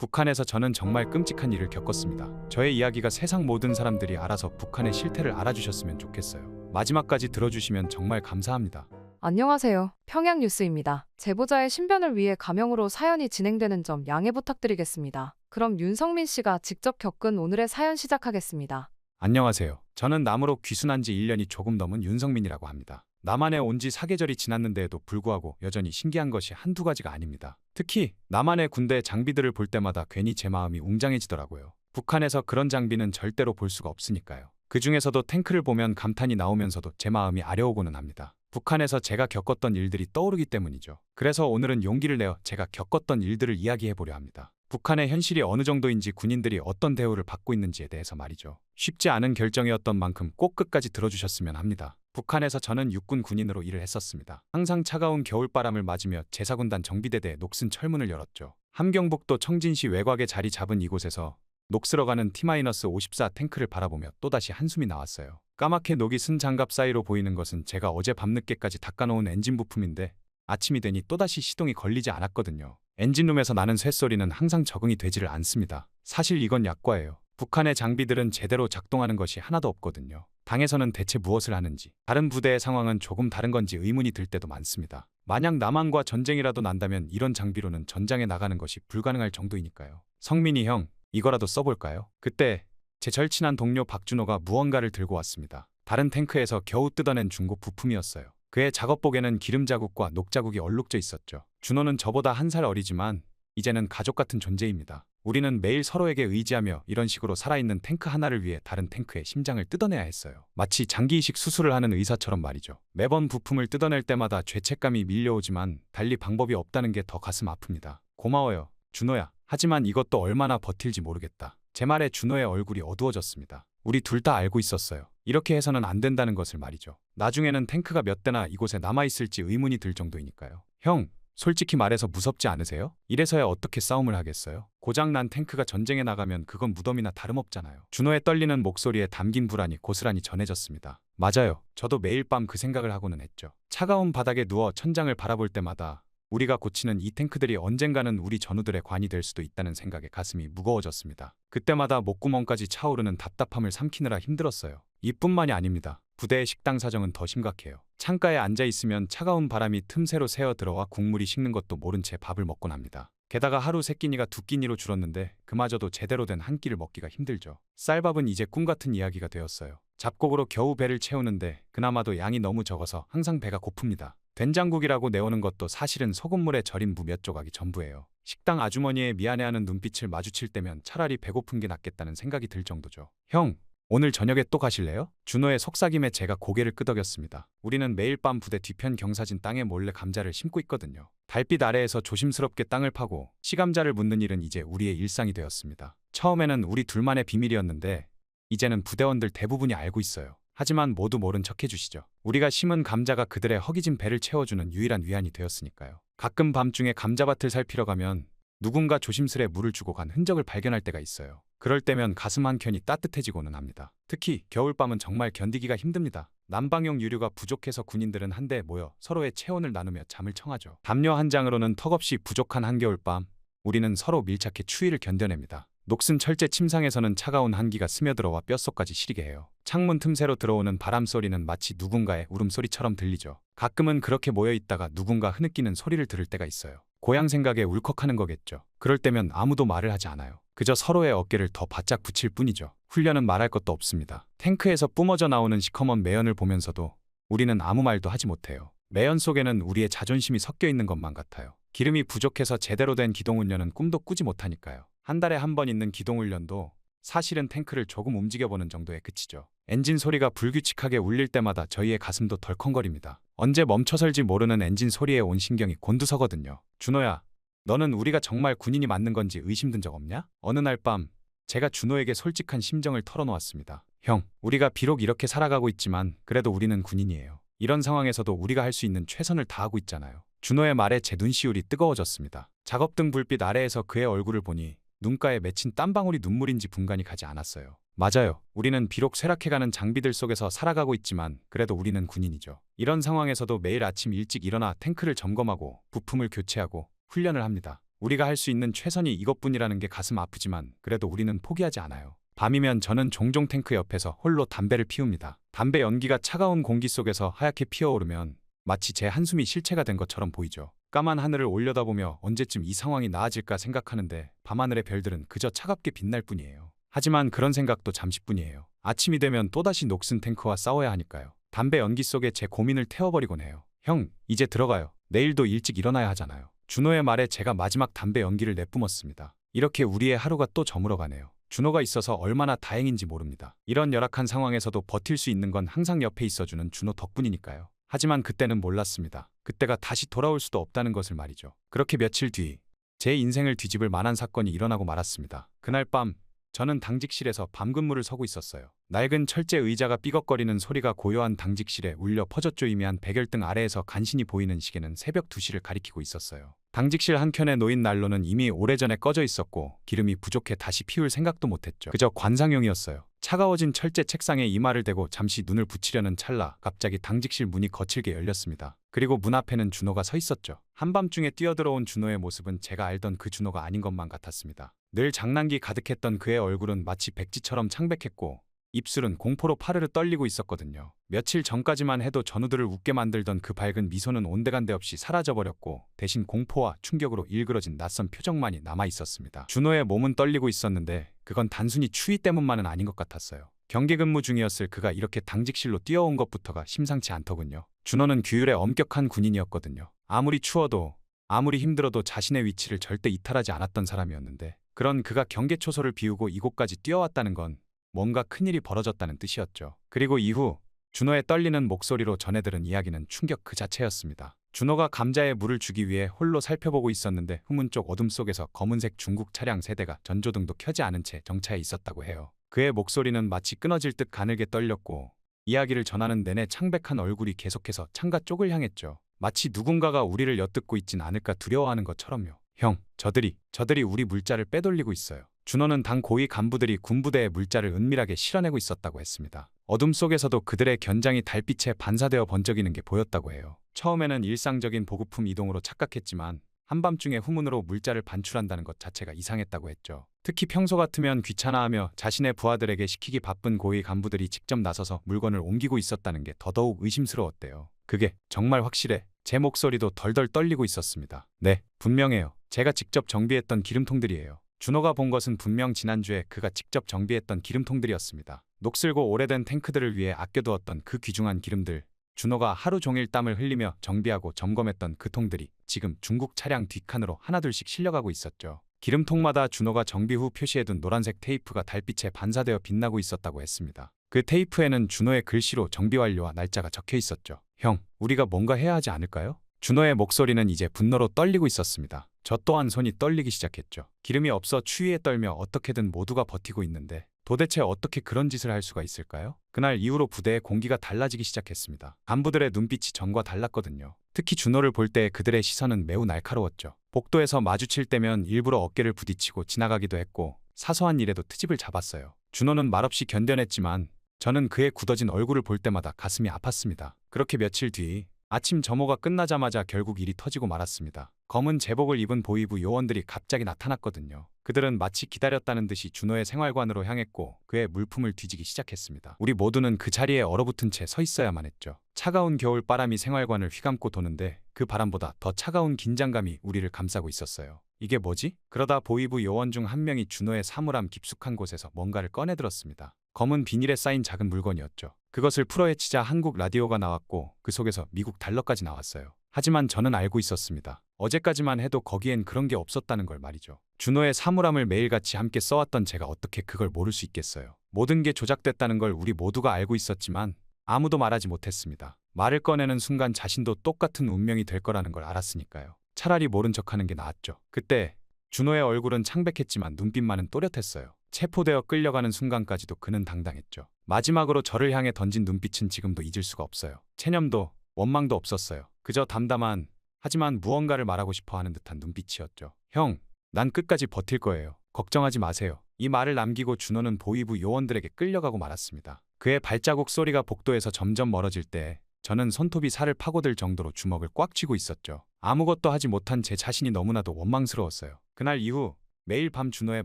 북한에서 저는 정말 끔찍한 일을 겪었습니다. 저의 이야기가 세상 모든 사람들이 알아서 북한의 실태를 알아주셨으면 좋겠어요. 마지막까지 들어주시면 정말 감사합니다. 안녕하세요. 평양뉴스입니다. 제보자의 신변을 위해 가명으로 사연이 진행되는 점 양해 부탁드리겠습니다. 그럼 윤성민 씨가 직접 겪은 오늘의 사연 시작하겠습니다. 안녕하세요. 저는 남으로 귀순한 지 1년이 조금 넘은 윤성민이라고 합니다. 남한에 온 지 사계절이 지났는데도 불구하고 여전히 신기한 것이 한두 가지가 아닙니다. 특히 남한의 군대 장비들을 볼 때마다 괜히 제 마음이 웅장해지더라고요. 북한에서 그런 장비는 절대로 볼 수가 없으니까요. 그 중에서도 탱크를 보면 감탄이 나오면서도 제 마음이 아려오고는 합니다. 북한에서 제가 겪었던 일들이 떠오르기 때문이죠. 그래서 오늘은 용기를 내어 제가 겪었던 일들을 이야기해보려 합니다. 북한의 현실이 어느 정도인지 군인들이 어떤 대우를 받고 있는지에 대해서 말이죠. 쉽지 않은 결정이었던 만큼 꼭 끝까지 들어주셨으면 합니다. 북한에서 저는 육군 군인으로 일을 했었습니다. 항상 차가운 겨울바람을 맞으며 제사군단 정비대대에 녹슨 철문을 열었죠. 함경북도 청진시 외곽에 자리 잡은 이곳에서 녹슬어가는 T-54 탱크를 바라보며 또다시 한숨이 나왔어요. 까맣게 녹이 쓴 장갑 사이로 보이는 것은 제가 어제 밤늦게까지 닦아놓은 엔진 부품인데 아침이 되니 또다시 시동이 걸리지 않았거든요. 엔진룸에서 나는 쇳소리는 항상 적응이 되지를 않습니다. 사실 이건 약과예요. 북한의 장비들은 제대로 작동하는 것이 하나도 없거든요. 당에서는 대체 무엇을 하는지, 다른 부대의 상황은 조금 다른 건지 의문이 들 때도 많습니다. 만약 남한과 전쟁이라도 난다면 이런 장비로는 전장에 나가는 것이 불가능할 정도이니까요. 성민이 형, 이거라도 써볼까요? 그때 제 절친한 동료 박준호가 무언가를 들고 왔습니다. 다른 탱크에서 겨우 뜯어낸 중고 부품이었어요. 그의 작업복에는 기름 자국과 녹 자국이 얼룩져 있었죠. 준호는 저보다 한 살 어리지만 이제는 가족 같은 존재입니다. 우리는 매일 서로에게 의지하며 이런 식으로 살아있는 탱크 하나를 위해 다른 탱크의 심장을 뜯어내야 했어요. 마치 장기이식 수술을 하는 의사처럼 말이죠. 매번 부품을 뜯어낼 때마다 죄책감이 밀려오지만 달리 방법이 없다는 게 더 가슴 아픕니다. 고마워요, 준호야. 하지만 이것도 얼마나 버틸지 모르겠다. 제 말에 준호의 얼굴이 어두워졌습니다. 우리 둘 다 알고 있었어요. 이렇게 해서는 안 된다는 것을 말이죠. 나중에는 탱크가 몇 대나 이곳에 남아있을지 의문이 들 정도이니까요. 형, 솔직히 말해서 무섭지 않으세요? 이래서야 어떻게 싸움을 하겠어요? 고장난 탱크가 전쟁에 나가면 그건 무덤이나 다름없잖아요. 준호의 떨리는 목소리에 담긴 불안이 고스란히 전해졌습니다. 맞아요. 저도 매일 밤 그 생각을 하고는 했죠. 차가운 바닥에 누워 천장을 바라볼 때마다 우리가 고치는 이 탱크들이 언젠가는 우리 전우들의 관이 될 수도 있다는 생각에 가슴이 무거워졌습니다. 그때마다 목구멍까지 차오르는 답답함을 삼키느라 힘들었어요. 이뿐만이 아닙니다. 부대의 식당 사정은 더 심각해요. 창가에 앉아있으면 차가운 바람이 틈새로 새어 들어와 국물이 식는 것도 모른 채 밥을 먹곤 합니다. 게다가 하루 3끼니가 2끼니로 줄었는데 그마저도 제대로 된 한 끼를 먹기가 힘들죠. 쌀밥은 이제 꿈같은 이야기가 되었어요. 잡곡으로 겨우 배를 채우는데 그나마도 양이 너무 적어서 항상 배가 고픕니다. 된장국이라고 내오는 것도 사실은 소금물에 절인 무 몇 조각이 전부예요. 식당 아주머니의 미안해하는 눈빛을 마주칠 때면 차라리 배고픈 게 낫겠다는 생각이 들 정도죠. 형, 오늘 저녁에 또 가실래요? 준호의 속삭임에 제가 고개를 끄덕였습니다. 우리는 매일 밤 부대 뒤편 경사진 땅에 몰래 감자를 심고 있거든요. 달빛 아래에서 조심스럽게 땅을 파고 씨감자를 묻는 일은 이제 우리의 일상이 되었습니다. 처음에는 우리 둘만의 비밀이었는데 이제는 부대원들 대부분이 알고 있어요. 하지만 모두 모른 척 해주시죠. 우리가 심은 감자가 그들의 허기진 배를 채워주는 유일한 위안이 되었으니까요. 가끔 밤중에 감자밭을 살피러 가면 누군가 조심스레 물을 주고 간 흔적을 발견할 때가 있어요. 그럴 때면 가슴 한켠이 따뜻해지고는 합니다. 특히 겨울밤은 정말 견디기가 힘듭니다. 난방용 유류가 부족해서 군인들은 한데 모여 서로의 체온을 나누며 잠을 청하죠. 담요 한 장으로는 턱없이 부족한 한겨울밤, 우리는 서로 밀착해 추위를 견뎌냅니다. 녹슨 철제 침상에서는 차가운 한기가 스며들어와 뼛속까지 시리게 해요. 창문 틈새로 들어오는 바람 소리는 마치 누군가의 울음소리처럼 들리죠. 가끔은 그렇게 모여있다가 누군가 흐느끼는 소리를 들을 때가 있어요. 고향 생각에 울컥하는 거겠죠. 그럴 때면 아무도 말을 하지 않아요. 그저 서로의 어깨를 더 바짝 붙일 뿐이죠. 훈련은 말할 것도 없습니다. 탱크에서 뿜어져 나오는 시커먼 매연을 보면서도 우리는 아무 말도 하지 못해요. 매연 속에는 우리의 자존심이 섞여 있는 것만 같아요. 기름이 부족해서 제대로 된 기동훈련은 꿈도 꾸지 못하니까요. 한 달에 한 번 있는 기동훈련도 사실은 탱크를 조금 움직여보는 정도에 그치죠. 엔진 소리가 불규칙하게 울릴 때마다 저희의 가슴도 덜컹거립니다. 언제 멈춰설지 모르는 엔진 소리에 온 신경이 곤두서거든요. 준호야, 너는 우리가 정말 군인이 맞는 건지 의심든 적 없냐? 어느 날 밤 제가 준호에게 솔직한 심정을 털어놓았습니다. 형, 우리가 비록 이렇게 살아가고 있지만 그래도 우리는 군인이에요. 이런 상황에서도 우리가 할 수 있는 최선을 다하고 있잖아요. 준호의 말에 제 눈시울이 뜨거워졌습니다. 작업등 불빛 아래에서 그의 얼굴을 보니 눈가에 맺힌 땀방울이 눈물인지 분간이 가지 않았어요. 맞아요. 우리는 비록 쇠락해가는 장비들 속에서 살아가고 있지만 그래도 우리는 군인이죠. 이런 상황에서도 매일 아침 일찍 일어나 탱크를 점검하고 부품을 교체하고 훈련을 합니다. 우리가 할 수 있는 최선이 이것뿐이라는 게 가슴 아프지만 그래도 우리는 포기하지 않아요. 밤이면 저는 종종 탱크 옆에서 홀로 담배를 피웁니다. 담배 연기가 차가운 공기 속에서 하얗게 피어오르면 마치 제 한숨이 실체가 된 것처럼 보이죠. 까만 하늘을 올려다보며 언제쯤 이 상황이 나아질까 생각하는데 밤하늘의 별들은 그저 차갑게 빛날 뿐이에요. 하지만 그런 생각도 잠시뿐이에요. 아침이 되면 또다시 녹슨 탱크와 싸워야 하니까요. 담배 연기 속에 제 고민을 태워버리곤 해요. 형, 이제 들어가요. 내일도 일찍 일어나야 하잖아요. 준호의 말에 제가 마지막 담배 연기를 내뿜었습니다. 이렇게 우리의 하루가 또 저물어가네요. 준호가 있어서 얼마나 다행인지 모릅니다. 이런 열악한 상황에서도 버틸 수 있는 건 항상 옆에 있어주는 준호 덕분이니까요. 하지만 그때는 몰랐습니다. 그때가 다시 돌아올 수도 없다는 것을 말이죠. 그렇게 며칠 뒤 제 인생을 뒤집을 만한 사건이 일어나고 말았습니다. 그날 밤 저는 당직실에서 밤근무를 서고 있었어요. 낡은 철제 의자가 삐걱거리는 소리가 고요한 당직실에 울려 퍼졌죠. 이미 한 백열등 아래에서 간신히 보이는 시계는 새벽 2시를 가리키고 있었어요. 당직실 한켠에 놓인 난로는 이미 오래전에 꺼져 있었고 기름이 부족해 다시 피울 생각도 못했죠. 그저 관상용이었어요. 차가워진 철제 책상에 이마를 대고 잠시 눈을 붙이려는 찰나 갑자기 당직실 문이 거칠게 열렸습니다. 그리고 문 앞에는 준호가 서 있었죠. 한밤중에 뛰어들어온 준호의 모습은 제가 알던 그 준호가 아닌 것만 같았습니다. 늘 장난기 가득했던 그의 얼굴은 마치 백지처럼 창백했고 입술은 공포로 파르르 떨리고 있었거든요. 며칠 전까지만 해도 전우들을 웃게 만들던 그 밝은 미소는 온데간데 없이 사라져버렸고 대신 공포와 충격으로 일그러진 낯선 표정만이 남아있었습니다. 준호의 몸은 떨리고 있었는데 그건 단순히 추위 때문만은 아닌 것 같았어요. 경계 근무 중이었을 그가 이렇게 당직실로 뛰어온 것부터가 심상치 않더군요. 준호는 규율의 엄격한 군인이었거든요. 아무리 추워도 아무리 힘들어도 자신의 위치를 절대 이탈하지 않았던 사람이었는데 그런 그가 경계 초소를 비우고 이곳까지 뛰어왔다는 건 뭔가 큰일이 벌어졌다는 뜻이었죠. 그리고 이후 준호의 떨리는 목소리로 전해 들은 이야기는 충격 그 자체였습니다. 준호가 감자에 물을 주기 위해 홀로 살펴보고 있었는데 후문 쪽 어둠 속에서 검은색 중국 차량 세대가 전조등도 켜지 않은 채 정차해 있었다고 해요. 그의 목소리는 마치 끊어질 듯 가늘게 떨렸고 이야기를 전하는 내내 창백한 얼굴이 계속해서 창가 쪽을 향했죠. 마치 누군가가 우리를 엿듣고 있진 않을까 두려워하는 것처럼요. 형, 저들이 우리 물자를 빼돌리고 있어요. 준호는 당 고위 간부들이 군부대의 물자를 은밀하게 실어내고 있었다고 했습니다. 어둠 속에서도 그들의 견장이 달빛에 반사되어 번쩍이는 게 보였다고 해요. 처음에는 일상적인 보급품 이동으로 착각했지만 한밤중에 후문으로 물자를 반출한다는 것 자체가 이상했다고 했죠. 특히 평소 같으면 귀찮아하며 자신의 부하들에게 시키기 바쁜 고위 간부들이 직접 나서서 물건을 옮기고 있었다는 게 더더욱 의심스러웠대요. 그게 정말 확실해. 제 목소리도 덜덜 떨리고 있었습니다. 네, 분명해요. 제가 직접 정비했던 기름통들이에요. 준호가 본 것은 분명 지난주에 그가 직접 정비했던 기름통들이었습니다. 녹슬고 오래된 탱크들을 위해 아껴두었던 그 귀중한 기름들. 준호가 하루 종일 땀을 흘리며 정비하고 점검했던 그 통들이 지금 중국 차량 뒷칸으로 하나둘씩 실려가고 있었죠. 기름통마다 준호가 정비 후 표시해둔 노란색 테이프가 달빛에 반사되어 빛나고 있었다고 했습니다. 그 테이프에는 준호의 글씨로 정비 완료와 날짜가 적혀 있었죠. 형, 우리가 뭔가 해야 하지 않을까요? 준호의 목소리는 이제 분노로 떨리고 있었습니다. 저 또한 손이 떨리기 시작했죠. 기름이 없어 추위에 떨며 어떻게든 모두가 버티고 있는데 도대체 어떻게 그런 짓을 할 수가 있을까요? 그날 이후로 부대의 공기가 달라지기 시작했습니다. 간부들의 눈빛이 전과 달랐거든요. 특히 준호를 볼 때 그들의 시선은 매우 날카로웠죠. 복도에서 마주칠 때면 일부러 어깨를 부딪히고 지나가기도 했고 사소한 일에도 트집을 잡았어요. 준호는 말없이 견뎌냈지만 저는 그의 굳어진 얼굴을 볼 때마다 가슴이 아팠습니다. 그렇게 며칠 뒤 아침 점호가 끝나자마자 결국 일이 터지고 말았습니다. 검은 제복을 입은 보위부 요원들이 갑자기 나타났거든요. 그들은 마치 기다렸다는 듯이 준호의 생활관으로 향했고 그의 물품을 뒤지기 시작했습니다. 우리 모두는 그 자리에 얼어붙은 채 서 있어야만 했죠. 차가운 겨울 바람이 생활관을 휘감고 도는데 그 바람보다 더 차가운 긴장감이 우리를 감싸고 있었어요. 이게 뭐지? 그러다 보위부 요원 중 한 명이 준호의 사물함 깊숙한 곳에서 뭔가를 꺼내들었습니다. 검은 비닐에 쌓인 작은 물건이었죠. 그것을 풀어헤치자 한국 라디오가 나왔고 그 속에서 미국 달러까지 나왔어요. 하지만 저는 알고 있었습니다. 어제까지만 해도 거기엔 그런 게 없었다는 걸 말이죠. 준호의 사물함을 매일같이 함께 써왔던 제가 어떻게 그걸 모를 수 있겠어요. 모든 게 조작됐다는 걸 우리 모두가 알고 있었지만 아무도 말하지 못했습니다. 말을 꺼내는 순간 자신도 똑같은 운명이 될 거라는 걸 알았으니까요. 차라리 모른 척하는 게 나았죠. 그때 준호의 얼굴은 창백했지만 눈빛만은 또렷했어요. 체포되어 끌려가는 순간까지도 그는 당당했죠. 마지막으로 저를 향해 던진 눈빛은 지금도 잊을 수가 없어요. 체념도 원망도 없었어요. 그저 담담한 하지만 무언가를 말하고 싶어 하는 듯한 눈빛이었죠. 형, 난 끝까지 버틸 거예요. 걱정하지 마세요. 이 말을 남기고 준호는 보위부 요원들에게 끌려가고 말았습니다. 그의 발자국 소리가 복도에서 점점 멀어질 때 저는 손톱이 살을 파고들 정도로 주먹을 꽉 쥐고 있었죠. 아무것도 하지 못한 제 자신이 너무나도 원망스러웠어요. 그날 이후 매일 밤 준호의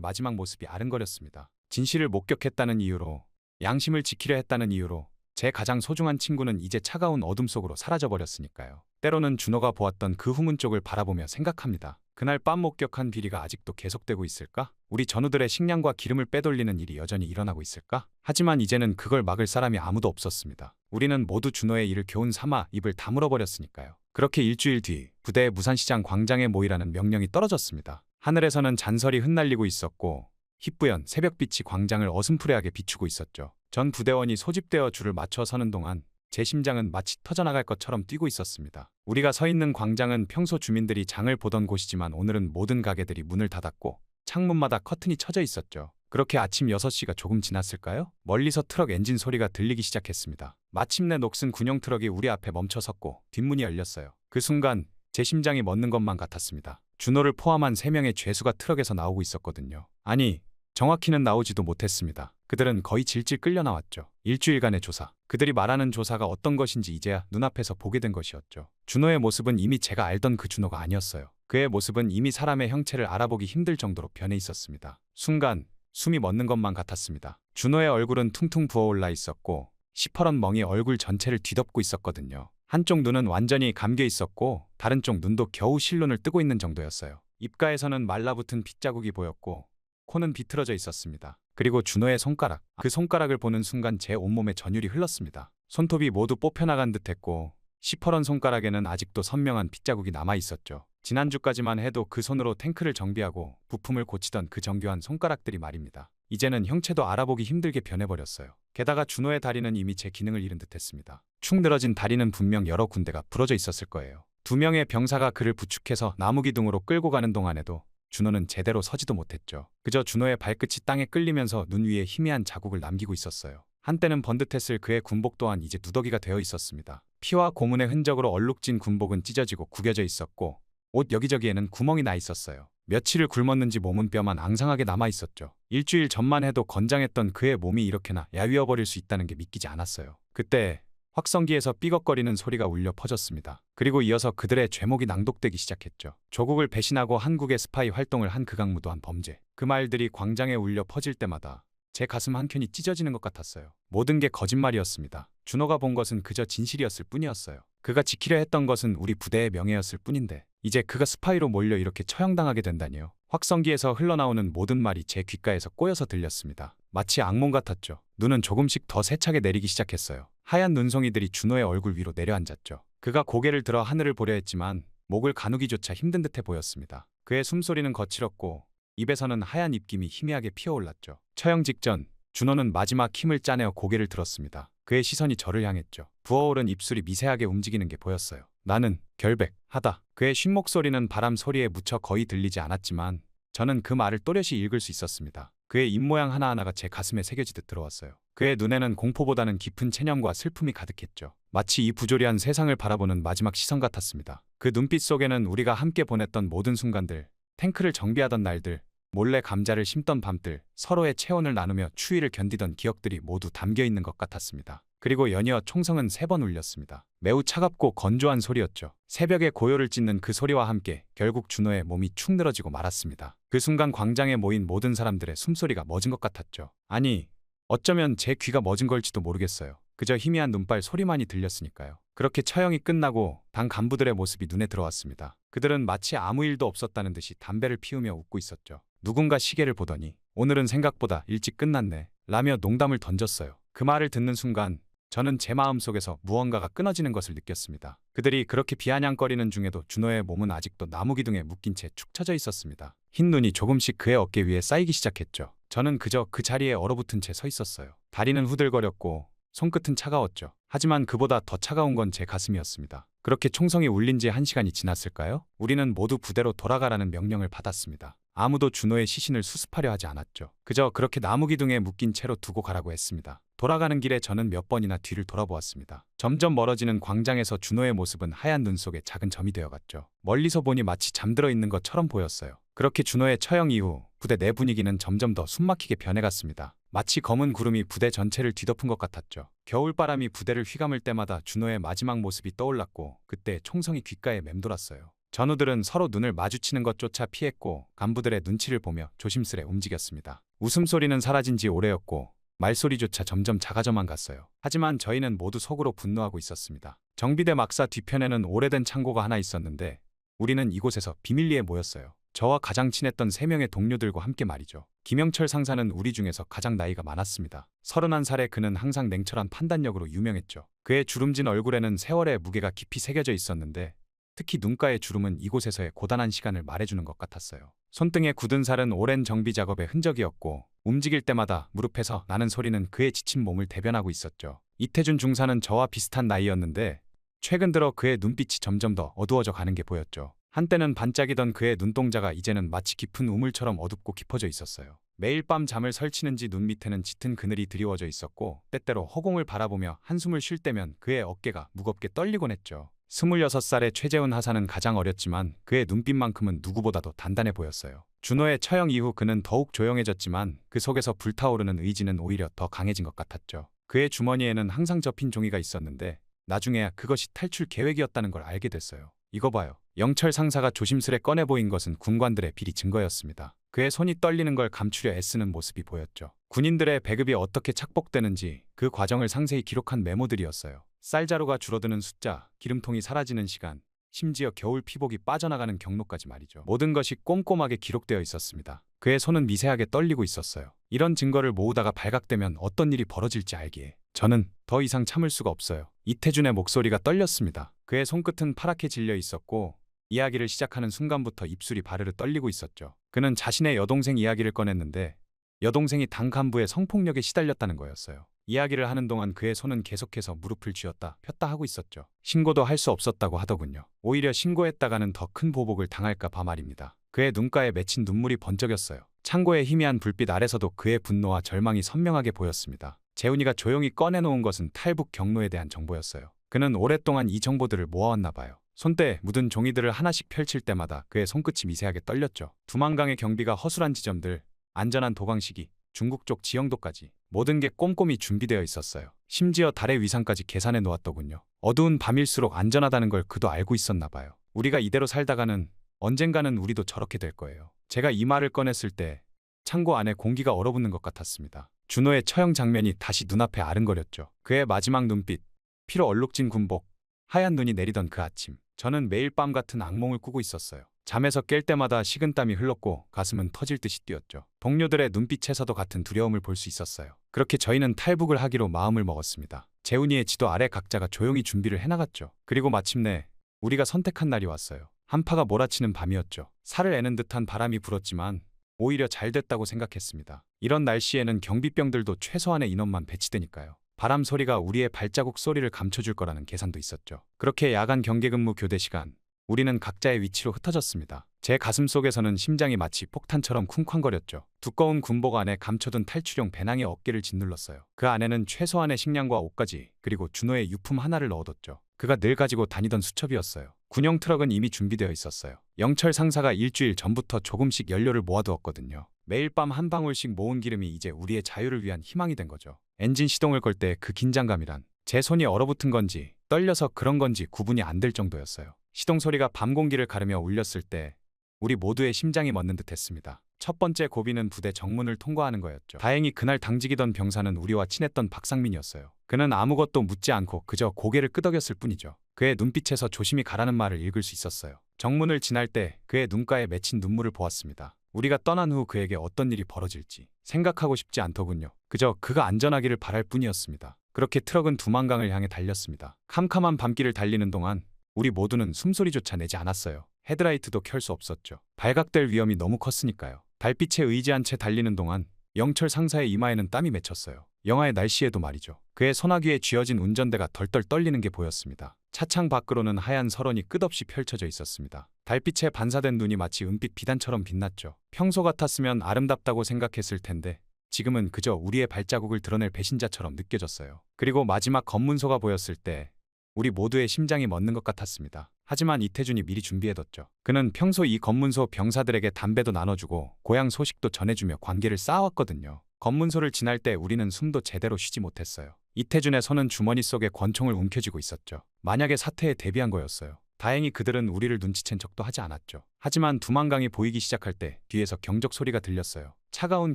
마지막 모습이 아른거렸습니다. 진실을 목격했다는 이유로, 양심을 지키려 했다는 이유로 제 가장 소중한 친구는 이제 차가운 어둠 속으로 사라져버렸으니까요. 때로는 준호가 보았던 그 후문 쪽을 바라보며 생각합니다. 그날 밤 목격한 비리가 아직도 계속되고 있을까? 우리 전우들의 식량과 기름을 빼돌리는 일이 여전히 일어나고 있을까? 하지만 이제는 그걸 막을 사람이 아무도 없었습니다. 우리는 모두 준호의 일을 교훈 삼아 입을 다물어버렸으니까요. 그렇게 일주일 뒤 부대의 무산시장 광장에 모이라는 명령이 떨어졌습니다. 하늘에서는 잔설이 흩날리고 있었고 희뿌연 새벽빛이 광장을 어슴푸레하게 비추고 있었죠. 전 부대원이 소집되어 줄을 맞춰 서는 동안 제 심장은 마치 터져나갈 것처럼 뛰고 있었습니다. 우리가 서 있는 광장은 평소 주민들이 장을 보던 곳이지만 오늘은 모든 가게들이 문을 닫았고 창문마다 커튼이 쳐져 있었죠. 그렇게 아침 6시가 조금 지났을까요? 멀리서 트럭 엔진 소리가 들리기 시작했습니다. 마침내 녹슨 군용 트럭이 우리 앞에 멈춰 섰고 뒷문이 열렸어요. 그 순간 제 심장이 멎는 것만 같았습니다. 준호를 포함한 3명의 죄수가 트럭에서 나오고 있었거든요. 아니, 정확히는 나오지도 못했습니다. 그들은 거의 질질 끌려 나왔죠. 일주일간의 조사. 그들이 말하는 조사가 어떤 것인지 이제야 눈앞에서 보게 된 것이었죠. 준호의 모습은 이미 제가 알던 그 준호가 아니었어요. 그의 모습은 이미 사람의 형체를 알아보기 힘들 정도로 변해 있었습니다. 순간 숨이 멎는 것만 같았습니다. 준호의 얼굴은 퉁퉁 부어올라 있었고 시퍼런 멍이 얼굴 전체를 뒤덮고 있었거든요. 한쪽 눈은 완전히 감겨 있었고 다른 쪽 눈도 겨우 실눈을 뜨고 있는 정도였어요. 입가에서는 말라붙은 핏자국이 보였고 코는 비틀어져 있었습니다. 그리고 준호의 손가락, 그 손가락을 보는 순간 제 온몸에 전율이 흘렀습니다. 손톱이 모두 뽑혀나간 듯했고 시퍼런 손가락에는 아직도 선명한 핏자국이 남아있었죠. 지난주까지만 해도 그 손으로 탱크를 정비하고 부품을 고치던 그 정교한 손가락들이 말입니다. 이제는 형체도 알아보기 힘들게 변해버렸어요. 게다가 준호의 다리는 이미 제 기능을 잃은 듯했습니다. 축 늘어진 다리는 분명 여러 군데가 부러져 있었을 거예요. 2명의 병사가 그를 부축해서 나무기둥으로 끌고 가는 동안에도 준호는 제대로 서지도 못했죠. 그저 준호의 발끝이 땅에 끌리면서 눈 위에 희미한 자국을 남기고 있었어요. 한때는 번듯했을 그의 군복 또한 이제 누더기가 되어 있었습니다. 피와 고문의 흔적으로 얼룩진 군복은 찢어지고 구겨져 있었고 옷 여기저기에는 구멍이 나 있었어요. 며칠을 굶었는지 몸은 뼈만 앙상하게 남아 있었죠. 일주일 전만 해도 건장했던 그의 몸이 이렇게나 야위어버릴 수 있다는 게 믿기지 않았어요. 그때 확성기에서 삐걱거리는 소리가 울려 퍼졌습니다. 그리고 이어서 그들의 죄목이 낭독되기 시작했죠. 조국을 배신하고 한국의 스파이 활동을 한 극악무도한 범죄. 그 말들이 광장에 울려 퍼질 때마다 제 가슴 한켠이 찢어지는 것 같았어요. 모든 게 거짓말이었습니다. 준호가 본 것은 그저 진실이었을 뿐이었어요. 그가 지키려 했던 것은 우리 부대의 명예였을 뿐인데 이제 그가 스파이로 몰려 이렇게 처형당하게 된다니요. 확성기에서 흘러나오는 모든 말이 제 귓가에서 꼬여서 들렸습니다. 마치 악몽 같았죠. 눈은 조금씩 더 세차게 내리기 시작했어요. 하얀 눈송이들이 준호의 얼굴 위로 내려앉았죠. 그가 고개를 들어 하늘을 보려 했지만 목을 가누기조차 힘든 듯해 보였습니다. 그의 숨소리는 거칠었고 입에서는 하얀 입김이 희미하게 피어올랐죠. 처형 직전 준호는 마지막 힘을 짜내어 고개를 들었습니다. 그의 시선이 저를 향했죠. 부어오른 입술이 미세하게 움직이는 게 보였어요. 나는 결백하다. 그의 쉰 목소리는 바람 소리에 묻혀 거의 들리지 않았지만 저는 그 말을 또렷이 읽을 수 있었습니다. 그의 입모양 하나하나가 제 가슴에 새겨지듯 들어왔어요. 그의 눈에는 공포보다는 깊은 체념과 슬픔이 가득했죠. 마치 이 부조리한 세상을 바라보는 마지막 시선 같았습니다. 그 눈빛 속에는 우리가 함께 보냈던 모든 순간들, 탱크를 정비하던 날들, 몰래 감자를 심던 밤들, 서로의 체온을 나누며 추위를 견디던 기억들이 모두 담겨 있는 것 같았습니다. 그리고 연이어 총성은 3번 울렸습니다. 매우 차갑고 건조한 소리였죠. 새벽에 고요를 찢는 그 소리와 함께 결국 준호의 몸이 축 늘어지고 말았습니다. 그 순간 광장에 모인 모든 사람들의 숨소리가 멎은 것 같았죠. 아니, 어쩌면 제 귀가 멎은 걸지도 모르겠어요. 그저 희미한 눈발 소리만이 들렸으니까요. 그렇게 처형이 끝나고 당 간부들의 모습이 눈에 들어왔습니다. 그들은 마치 아무 일도 없었다는 듯이 담배를 피우며 웃고 있었죠. 누군가 시계를 보더니 오늘은 생각보다 일찍 끝났네 라며 농담을 던졌어요. 그 말을 듣는 순간 저는 제 마음속에서 무언가가 끊어지는 것을 느꼈습니다. 그들이 그렇게 비아냥거리는 중에도 준호의 몸은 아직도 나무기둥에 묶인 채 축 처져 있었습니다. 흰 눈이 조금씩 그의 어깨 위에 쌓이기 시작했죠. 저는 그저 그 자리에 얼어붙은 채 서 있었어요. 다리는 후들거렸고 손끝은 차가웠죠. 하지만 그보다 더 차가운 건 제 가슴이었습니다. 그렇게 총성이 울린 지 1시간이 지났을까요? 우리는 모두 부대로 돌아가라는 명령을 받았습니다. 아무도 준호의 시신을 수습하려 하지 않았죠. 그저 그렇게 나무기둥에 묶인 채로 두고 가라고 했습니다. 돌아가는 길에 저는 몇 번이나 뒤를 돌아보았습니다. 점점 멀어지는 광장에서 준호의 모습은 하얀 눈 속에 작은 점이 되어갔죠. 멀리서 보니 마치 잠들어 있는 것처럼 보였어요. 그렇게 준호의 처형 이후 부대 내 분위기는 점점 더 숨막히게 변해갔습니다. 마치 검은 구름이 부대 전체를 뒤덮은 것 같았죠. 겨울바람이 부대를 휘감을 때마다 준호의 마지막 모습이 떠올랐고 그때 총성이 귓가에 맴돌았어요. 전우들은 서로 눈을 마주치는 것조차 피했고 간부들의 눈치를 보며 조심스레 움직였습니다. 웃음소리는 사라진 지 오래였고 말소리조차 점점 작아져만 갔어요. 하지만 저희는 모두 속으로 분노하고 있었습니다. 정비대 막사 뒤편에는 오래된 창고가 하나 있었는데 우리는 이곳에서 비밀리에 모였어요. 저와 가장 친했던 3명의 동료들과 함께 말이죠. 김영철 상사는 우리 중에서 가장 나이가 많았습니다. 31살에 그는 항상 냉철한 판단력으로 유명했죠. 그의 주름진 얼굴에는 세월의 무게가 깊이 새겨져 있었는데 특히 눈가의 주름은 이곳에서의 고단한 시간을 말해주는 것 같았어요. 손등에 굳은 살은 오랜 정비 작업의 흔적이었고 움직일 때마다 무릎에서 나는 소리는 그의 지친 몸을 대변하고 있었죠. 이태준 중사는 저와 비슷한 나이였는데 최근 들어 그의 눈빛이 점점 더 어두워져 가는 게 보였죠. 한때는 반짝이던 그의 눈동자가 이제는 마치 깊은 우물처럼 어둡고 깊어져 있었어요. 매일 밤 잠을 설치는지 눈 밑에는 짙은 그늘이 드리워져 있었고 때때로 허공을 바라보며 한숨을 쉴 때면 그의 어깨가 무겁게 떨리곤 했죠. 26살의 최재훈 하사는 가장 어렸지만 그의 눈빛만큼은 누구보다도 단단해 보였어요. 준호의 처형 이후 그는 더욱 조용해졌지만 그 속에서 불타오르는 의지는 오히려 더 강해진 것 같았죠. 그의 주머니에는 항상 접힌 종이가 있었는데 나중에야 그것이 탈출 계획이었다는 걸 알게 됐어요. 이거 봐요. 영철 상사가 조심스레 꺼내 보인 것은 군관들의 비리 증거였습니다. 그의 손이 떨리는 걸 감추려 애쓰는 모습이 보였죠. 군인들의 배급이 어떻게 착복되는지 그 과정을 상세히 기록한 메모들이었어요. 쌀자루가 줄어드는 숫자, 기름통이 사라지는 시간, 심지어 겨울 피복이 빠져나가는 경로까지 말이죠. 모든 것이 꼼꼼하게 기록되어 있었습니다. 그의 손은 미세하게 떨리고 있었어요. 이런 증거를 모으다가 발각되면 어떤 일이 벌어질지 알기에 저는 더 이상 참을 수가 없어요. 이태준의 목소리가 떨렸습니다. 그의 손끝은 파랗게 질려 있었고 이야기를 시작하는 순간부터 입술이 바르르 떨리고 있었죠. 그는 자신의 여동생 이야기를 꺼냈는데 여동생이 당 간부의 성폭력에 시달렸다는 거였어요. 이야기를 하는 동안 그의 손은 계속해서 무릎을 쥐었다 폈다 하고 있었죠. 신고도 할 수 없었다고 하더군요. 오히려 신고했다가는 더 큰 보복을 당할까 봐 말입니다. 그의 눈가에 맺힌 눈물이 번쩍였어요. 창고의 희미한 불빛 아래서도 그의 분노와 절망이 선명하게 보였습니다. 재훈이가 조용히 꺼내놓은 것은 탈북 경로에 대한 정보였어요. 그는 오랫동안 이 정보들을 모아왔나 봐요. 손때에 묻은 종이들을 하나씩 펼칠 때마다 그의 손끝이 미세하게 떨렸죠. 두만강의 경비가 허술한 지점들, 안전한 도강 시기, 중국 쪽 지형도까지 모든 게 꼼꼼히 준비되어 있었어요. 심지어 달의 위상까지 계산해 놓았더군요. 어두운 밤일수록 안전하다는 걸 그도 알고 있었나 봐요. 우리가 이대로 살다가는 언젠가는 우리도 저렇게 될 거예요. 제가 이 말을 꺼냈을 때 창고 안에 공기가 얼어붙는 것 같았습니다. 준호의 처형 장면이 다시 눈앞에 아른거렸죠. 그의 마지막 눈빛, 피로 얼룩진 군복, 하얀 눈이 내리던 그 아침. 저는 매일 밤 같은 악몽을 꾸고 있었어요. 잠에서 깰 때마다 식은땀이 흘렀고 가슴은 터질 듯이 뛰었죠. 동료들의 눈빛에서도 같은 두려움을 볼 수 있었어요. 그렇게 저희는 탈북을 하기로 마음을 먹었습니다. 재훈이의 지도 아래 각자가 조용히 준비를 해나갔죠. 그리고 마침내 우리가 선택한 날이 왔어요. 한파가 몰아치는 밤이었죠. 살을 애는 듯한 바람이 불었지만 오히려 잘 됐다고 생각했습니다. 이런 날씨에는 경비병들도 최소한의 인원만 배치되니까요. 바람 소리가 우리의 발자국 소리를 감춰줄 거라는 계산도 있었죠. 그렇게 야간 경계근무 교대 시간, 우리는 각자의 위치로 흩어졌습니다. 제 가슴 속에서는 심장이 마치 폭탄처럼 쿵쾅거렸죠. 두꺼운 군복 안에 감춰둔 탈출용 배낭의 어깨를 짓눌렀어요. 그 안에는 최소한의 식량과 옷까지, 그리고 준호의 유품 하나를 넣어뒀죠. 그가 늘 가지고 다니던 수첩이었어요. 군용 트럭은 이미 준비되어 있었어요. 영철 상사가 일주일 전부터 조금씩 연료를 모아두었거든요. 매일 밤 한 방울씩 모은 기름이 이제 우리의 자유를 위한 희망이 된 거죠. 엔진 시동을 걸 때 그 긴장감이란 제 손이 얼어붙은 건지 떨려서 그런 건지 구분이 안 될 정도였어요. 시동 소리가 밤 공기를 가르며 울렸을 때 우리 모두의 심장이 멎는 듯 했습니다. 첫 번째 고비는 부대 정문을 통과하는 거였죠. 다행히 그날 당직이던 병사는 우리와 친했던 박상민이었어요. 그는 아무것도 묻지 않고 그저 고개를 끄덕였을 뿐이죠. 그의 눈빛에서 조심히 가라는 말을 읽을 수 있었어요. 정문을 지날 때 그의 눈가에 맺힌 눈물을 보았습니다. 우리가 떠난 후 그에게 어떤 일이 벌어질지 생각하고 싶지 않더군요. 그저 그가 안전하기를 바랄 뿐이었습니다. 그렇게 트럭은 두만강을 향해 달렸습니다. 캄캄한 밤길을 달리는 동안 우리 모두는 숨소리조차 내지 않았어요. 헤드라이트도 켤 수 없었죠. 발각될 위험이 너무 컸으니까요. 달빛에 의지한 채 달리는 동안 영철 상사의 이마에는 땀이 맺혔어요. 영하의 날씨에도 말이죠. 그의 소나귀에 쥐어진 운전대가 덜덜 떨리는 게 보였습니다. 차창 밖으로는 하얀 설원이 끝없이 펼쳐져 있었습니다. 달빛에 반사된 눈이 마치 은빛 비단처럼 빛났죠. 평소 같았으면 아름답다고 생각했을 텐데 지금은 그저 우리의 발자국을 드러낼 배신자처럼 느껴졌어요. 그리고 마지막 검문소가 보였을 때 우리 모두의 심장이 멎는 것 같았습니다. 하지만 이태준이 미리 준비해뒀죠. 그는 평소 이 검문소 병사들에게 담배도 나눠주고 고향 소식도 전해주며 관계를 쌓아왔거든요. 검문소를 지날 때 우리는 숨도 제대로 쉬지 못했어요. 이태준의 손은 주머니 속에 권총을 움켜쥐고 있었죠. 만약에 사태에 대비한 거였어요. 다행히 그들은 우리를 눈치챈 척도 하지 않았죠. 하지만 두만강이 보이기 시작할 때 뒤에서 경적 소리가 들렸어요. 차가운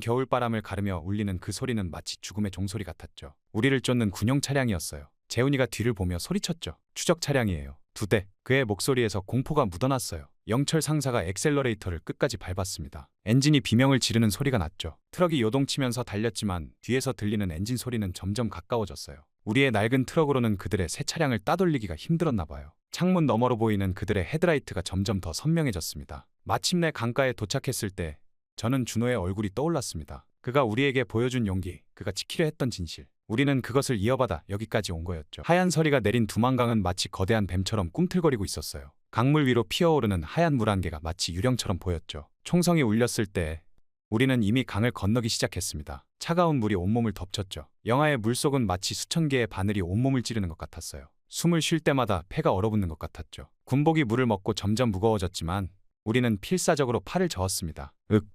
겨울바람을 가르며 울리는 그 소리는 마치 죽음의 종소리 같았죠. 우리를 쫓는 군용 차량이었어요. 재훈이가 뒤를 보며 소리쳤죠. 추적 차량이에요. 2대. 그의 목소리에서 공포가 묻어났어요. 영철 상사가 엑셀러레이터를 끝까지 밟았습니다. 엔진이 비명을 지르는 소리가 났죠. 트럭이 요동치면서 달렸지만 뒤에서 들리는 엔진 소리는 점점 가까워졌어요. 우리의 낡은 트럭으로는 그들의 새 차량을 따돌리기가 힘들었나 봐요. 창문 너머로 보이는 그들의 헤드라이트가 점점 더 선명해졌습니다. 마침내 강가에 도착했을 때 저는 준호의 얼굴이 떠올랐습니다. 그가 우리에게 보여준 용기, 그가 지키려 했던 진실. 우리는 그것을 이어받아 여기까지 온 거였죠. 하얀 서리가 내린 두만강은 마치 거대한 뱀처럼 꿈틀거리고 있었어요. 강물 위로 피어오르는 하얀 물 안개가 마치 유령처럼 보였죠. 총성이 울렸을 때 우리는 이미 강을 건너기 시작했습니다. 차가운 물이 온몸을 덮쳤죠. 영하의 물속은 마치 수천 개의 바늘이 온몸을 찌르는 것 같았어요. 숨을 쉴 때마다 폐가 얼어붙는 것 같았죠. 군복이 물을 먹고 점점 무거워졌지만 우리는 필사적으로 팔을 저었습니다.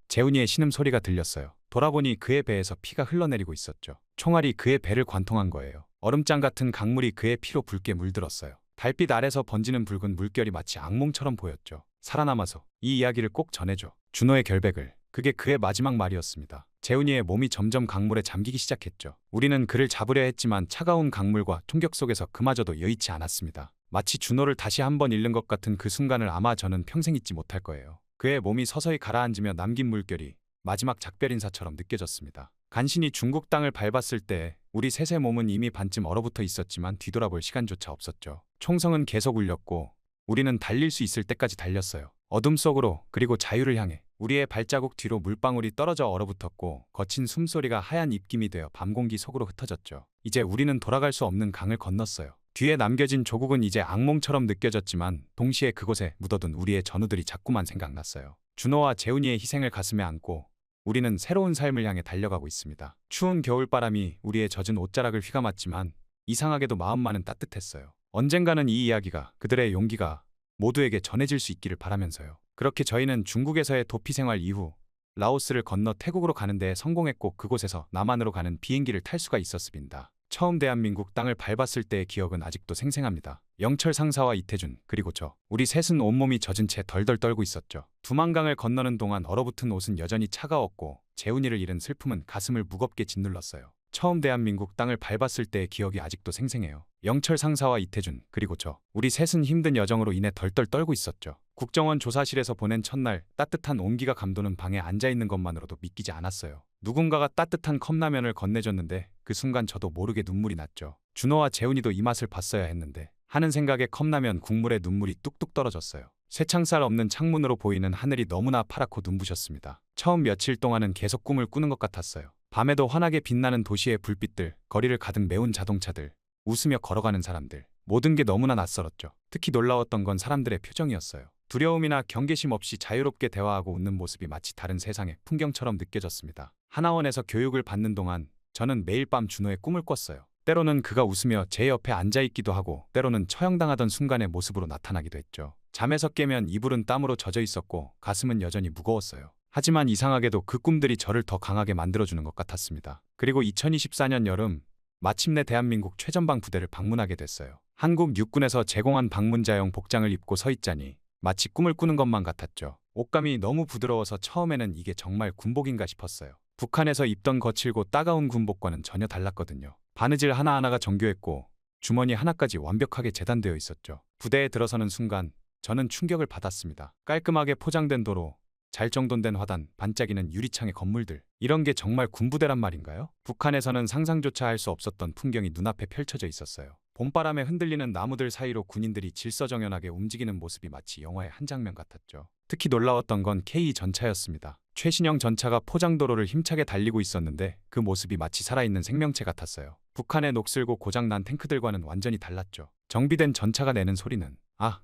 재훈이의 신음소리가 들렸어요. 돌아보니 그의 배에서 피가 흘러내리고 있었죠. 총알이 그의 배를 관통한 거예요. 얼음장 같은 강물이 그의 피로 붉게 물들었어요. 달빛 아래서 번지는 붉은 물결이 마치 악몽처럼 보였죠. 살아남아서 이 이야기를 꼭 전해줘. 준호의 결백을. 그게 그의 마지막 말이었습니다. 재훈이의 몸이 점점 강물에 잠기기 시작했죠. 우리는 그를 잡으려 했지만 차가운 강물과 총격 속에서 그마저도 여의치 않았습니다. 마치 준호를 다시 한번 잃는 것 같은 그 순간을 아마 저는 평생 잊지 못할 거예요. 그의 몸이 서서히 가라앉으며 남긴 물결이 마지막 작별 인사처럼 느껴졌습니다. 간신히 중국 땅을 밟았을 때 우리 셋의 몸은 이미 반쯤 얼어붙어 있었지만 뒤돌아볼 시간조차 없었죠. 총성은 계속 울렸고 우리는 달릴 수 있을 때까지 달렸어요. 어둠 속으로, 그리고 자유를 향해. 우리의 발자국 뒤로 물방울이 떨어져 얼어붙었고 거친 숨소리가 하얀 입김이 되어 밤공기 속으로 흩어졌죠. 이제 우리는 돌아갈 수 없는 강을 건넜어요. 뒤에 남겨진 조국은 이제 악몽처럼 느껴졌지만 동시에 그곳에 묻어둔 우리의 전우들이 자꾸만 생각났어요. 준호와 재훈이의 희생을 가슴에 안고 우리는 새로운 삶을 향해 달려가고 있습니다. 추운 겨울바람이 우리의 젖은 옷자락을 휘감았지만 이상하게도 마음만은 따뜻했어요. 언젠가는 이 이야기가, 그들의 용기가 모두에게 전해질 수 있기를 바라면서요. 그렇게 저희는 중국에서의 도피 생활 이후 라오스를 건너 태국으로 가는 데 성공했고 그곳에서 남한으로 가는 비행기를 탈 수가 있었습니다. 처음 대한민국 땅을 밟았을 때의 기억은 아직도 생생합니다. 영철 상사와 이태준, 그리고 우리 셋은 온몸이 젖은 채 덜덜 떨고 있었죠. 두만강을 건너는 동안 얼어붙은 옷은 여전히 차가웠고 재훈이를 잃은 슬픔은 가슴을 무겁게 짓눌렀어요. 처음 대한민국 땅을 밟았을 때의 기억이 아직도 생생해요. 영철 상사와 이태준, 그리고 우리 셋은 힘든 여정으로 인해 덜덜 떨고 있었죠. 국정원 조사실에서 보낸 첫날 따뜻한 온기가 감도는 방에 앉아있는 것만으로도 믿기지 않았어요. 누군가가 따뜻한 컵라면을 건네줬는데 그 순간 저도 모르게 눈물이 났죠. 준호와 재훈이도 이 맛을 봤어야 했는데 하는 생각에 컵라면 국물에 눈물이 뚝뚝 떨어졌어요. 쇠창살 없는 창문으로 보이는 하늘이 너무나 파랗고 눈부셨습니다. 처음 며칠 동안은 계속 꿈을 꾸는 것 같았어요. 밤에도 환하게 빛나는 도시의 불빛들, 거리를 가득 메운 자동차들, 웃으며 걸어가는 사람들, 모든 게 너무나 낯설었죠. 특히 놀라웠던 건 사람들의 표정이었어요. 두려움이나 경계심 없이 자유롭게 대화하고 웃는 모습이 마치 다른 세상의 풍경처럼 느껴졌습니다. 하나원에서 교육을 받는 동안 저는 매일 밤 준호의 꿈을 꿨어요. 때로는 그가 웃으며 제 옆에 앉아있기도 하고 때로는 처형당하던 순간의 모습으로 나타나기도 했죠. 잠에서 깨면 이불은 땀으로 젖어 있었고 가슴은 여전히 무거웠어요. 하지만 이상하게도 그 꿈들이 저를 더 강하게 만들어주는 것 같았습니다. 그리고 2024년 여름 마침내 대한민국 최전방 부대를 방문하게 됐어요. 한국 육군에서 제공한 방문자용 복장을 입고 서 있자니 마치 꿈을 꾸는 것만 같았죠. 옷감이 너무 부드러워서 처음에는 이게 정말 군복인가 싶었어요. 북한에서 입던 거칠고 따가운 군복과는 전혀 달랐거든요. 바느질 하나하나가 정교했고 주머니 하나까지 완벽하게 재단되어 있었죠. 부대에 들어서는 순간 저는 충격을 받았습니다. 깔끔하게 포장된 도로, 잘 정돈된 화단, 반짝이는 유리창의 건물들. 이런 게 정말 군부대란 말인가요? 북한에서는 상상조차 할 수 없었던 풍경이 눈앞에 펼쳐져 있었어요. 봄바람에 흔들리는 나무들 사이로 군인들이 질서정연하게 움직이는 모습이 마치 영화의 한 장면 같았죠. 특히 놀라웠던 건 K 전차였습니다. 최신형 전차가 포장도로를 힘차게 달리고 있었는데 그 모습이 마치 살아있는 생명체 같았어요. 북한의 녹슬고 고장난 탱크들과는 완전히 달랐죠. 정비된 전차가 내는 소리는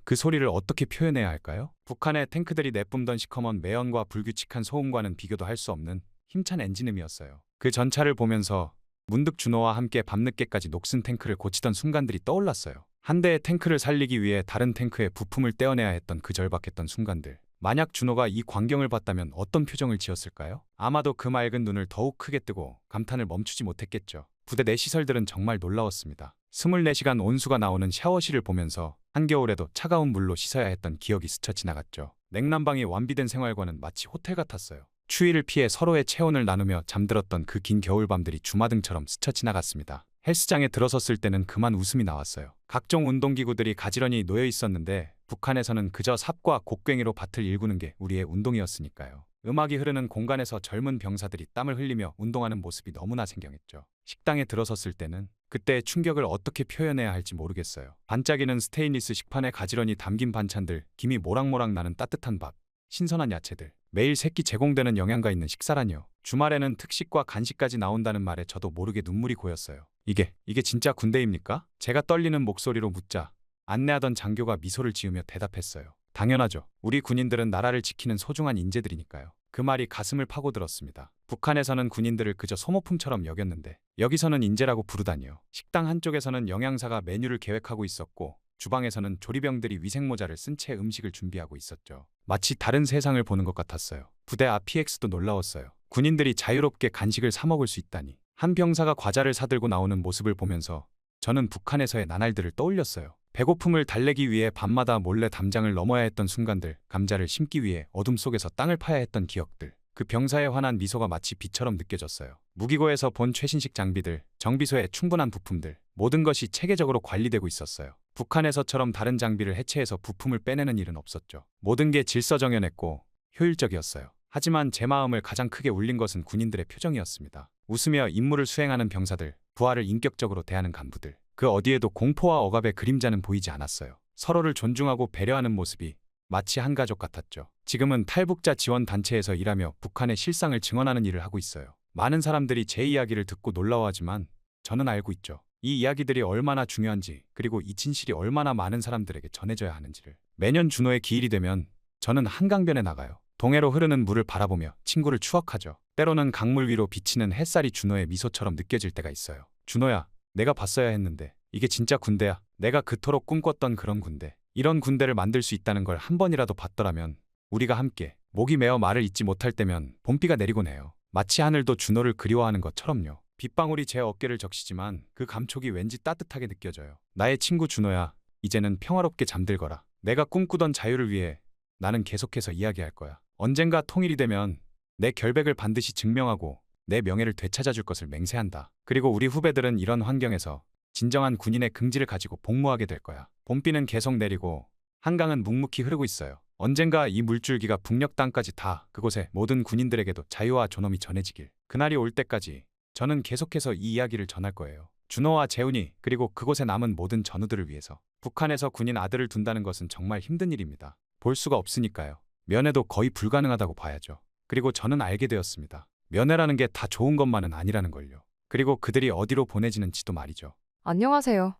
그 소리를 어떻게 표현해야 할까요? 북한의 탱크들이 내뿜던 시커먼 매연과 불규칙한 소음과는 비교도 할 수 없는 힘찬 엔진음이었어요. 그 전차를 보면서 문득 준호와 함께 밤늦게까지 녹슨 탱크를 고치던 순간들이 떠올랐어요. 한 대의 탱크를 살리기 위해 다른 탱크의 부품을 떼어내야 했던 그 절박했던 순간들. 만약 준호가 이 광경을 봤다면 어떤 표정을 지었을까요? 아마도 그 맑은 눈을 더욱 크게 뜨고 감탄을 멈추지 못했겠죠. 부대 내 시설들은 정말 놀라웠습니다. 24시간 온수가 나오는 샤워실을 보면서 한겨울에도 차가운 물로 씻어야 했던 기억이 스쳐 지나갔죠. 냉난방이 완비된 생활과는 마치 호텔 같았어요. 추위를 피해 서로의 체온을 나누며 잠들었던 그 긴 겨울밤들이 주마등처럼 스쳐 지나갔습니다. 헬스장에 들어섰을 때는 그만 웃음이 나왔어요. 각종 운동기구들이 가지런히 놓여 있었는데 북한에서는 그저 삽과 곡괭이로 밭을 일구는 게 우리의 운동이었으니까요. 음악이 흐르는 공간에서 젊은 병사들이 땀을 흘리며 운동하는 모습이 너무나 생경했죠. 식당에 들어섰을 때는 그때의 충격을 어떻게 표현해야 할지 모르겠어요. 반짝이는 스테인리스 식판에 가지런히 담긴 반찬들, 김이 모락모락 나는 따뜻한 밥, 신선한 야채들, 매일 세끼 제공되는 영양가 있는 식사라뇨. 주말에는 특식과 간식까지 나온다는 말에 저도 모르게 눈물이 고였어요. 이게 진짜 군대입니까? 제가 떨리는 목소리로 묻자 안내하던 장교가 미소를 지으며 대답했어요. 당연하죠. 우리 군인들은 나라를 지키는 소중한 인재들이니까요. 그 말이 가슴을 파고들었습니다. 북한에서는 군인들을 그저 소모품처럼 여겼는데 여기서는 인재라고 부르다니요. 식당 한쪽에서는 영양사가 메뉴를 계획하고 있었고 주방에서는 조리병들이 위생모자를 쓴 채 음식을 준비하고 있었죠. 마치 다른 세상을 보는 것 같았어요. 부대 앞 PX도 놀라웠어요. 군인들이 자유롭게 간식을 사 먹을 수 있다니. 한 병사가 과자를 사들고 나오는 모습을 보면서 저는 북한에서의 나날들을 떠올렸어요. 배고픔을 달래기 위해 밤마다 몰래 담장을 넘어야 했던 순간들, 감자를 심기 위해 어둠 속에서 땅을 파야 했던 기억들. 그 병사의 환한 미소가 마치 빛처럼 느껴졌어요. 무기고에서 본 최신식 장비들, 정비소의 충분한 부품들, 모든 것이 체계적으로 관리되고 있었어요. 북한에서처럼 다른 장비를 해체해서 부품을 빼내는 일은 없었죠. 모든 게 질서정연했고 효율적이었어요. 하지만 제 마음을 가장 크게 울린 것은 군인들의 표정이었습니다. 웃으며 임무를 수행하는 병사들, 부하를 인격적으로 대하는 간부들. 그 어디에도 공포와 억압의 그림자는 보이지 않았어요. 서로를 존중하고 배려하는 모습이 마치 한 가족 같았죠. 지금은 탈북자 지원 단체에서 일하며 북한의 실상을 증언하는 일을 하고 있어요. 많은 사람들이 제 이야기를 듣고 놀라워하지만 저는 알고 있죠. 이 이야기들이 얼마나 중요한지, 그리고 이 진실이 얼마나 많은 사람들에게 전해져야 하는지를. 매년 준호의 기일이 되면 저는 한강변에 나가요. 동해로 흐르는 물을 바라보며 친구를 추억하죠. 때로는 강물 위로 비치는 햇살이 준호의 미소처럼 느껴질 때가 있어요. 준호야, 내가 봤어야 했는데 이게 진짜 군대야. 내가 그토록 꿈꿨던 그런 군대. 이런 군대를 만들 수 있다는 걸 한 번이라도 봤더라면 우리가 함께. 목이 메어 말을 잇지 못할 때면 봄비가 내리곤 해요. 마치 하늘도 준호를 그리워하는 것처럼요. 빗방울이 제 어깨를 적시지만 그 감촉이 왠지 따뜻하게 느껴져요. 나의 친구 준호야, 이제는 평화롭게 잠들거라. 내가 꿈꾸던 자유를 위해 나는 계속해서 이야기할 거야. 언젠가 통일이 되면 내 결백을 반드시 증명하고 내 명예를 되찾아줄 것을 맹세한다. 그리고 우리 후배들은 이런 환경에서 진정한 군인의 긍지를 가지고 복무하게 될 거야. 봄비는 계속 내리고 한강은 묵묵히 흐르고 있어요. 언젠가 이 물줄기가 북녘 땅까지 다 그곳의 모든 군인들에게도 자유와 존엄이 전해지길. 그날이 올 때까지 저는 계속해서 이 이야기를 전할 거예요. 준호와 재훈이, 그리고 그곳에 남은 모든 전우들을 위해서. 북한에서 군인 아들을 둔다는 것은 정말 힘든 일입니다. 볼 수가 없으니까요. 면회도 거의 불가능하다고 봐야죠. 그리고 저는 알게 되었습니다. 면회라는 게 다 좋은 것만은 아니라는 걸요. 그리고 그들이 어디로 보내지는지도 말이죠. 안녕하세요.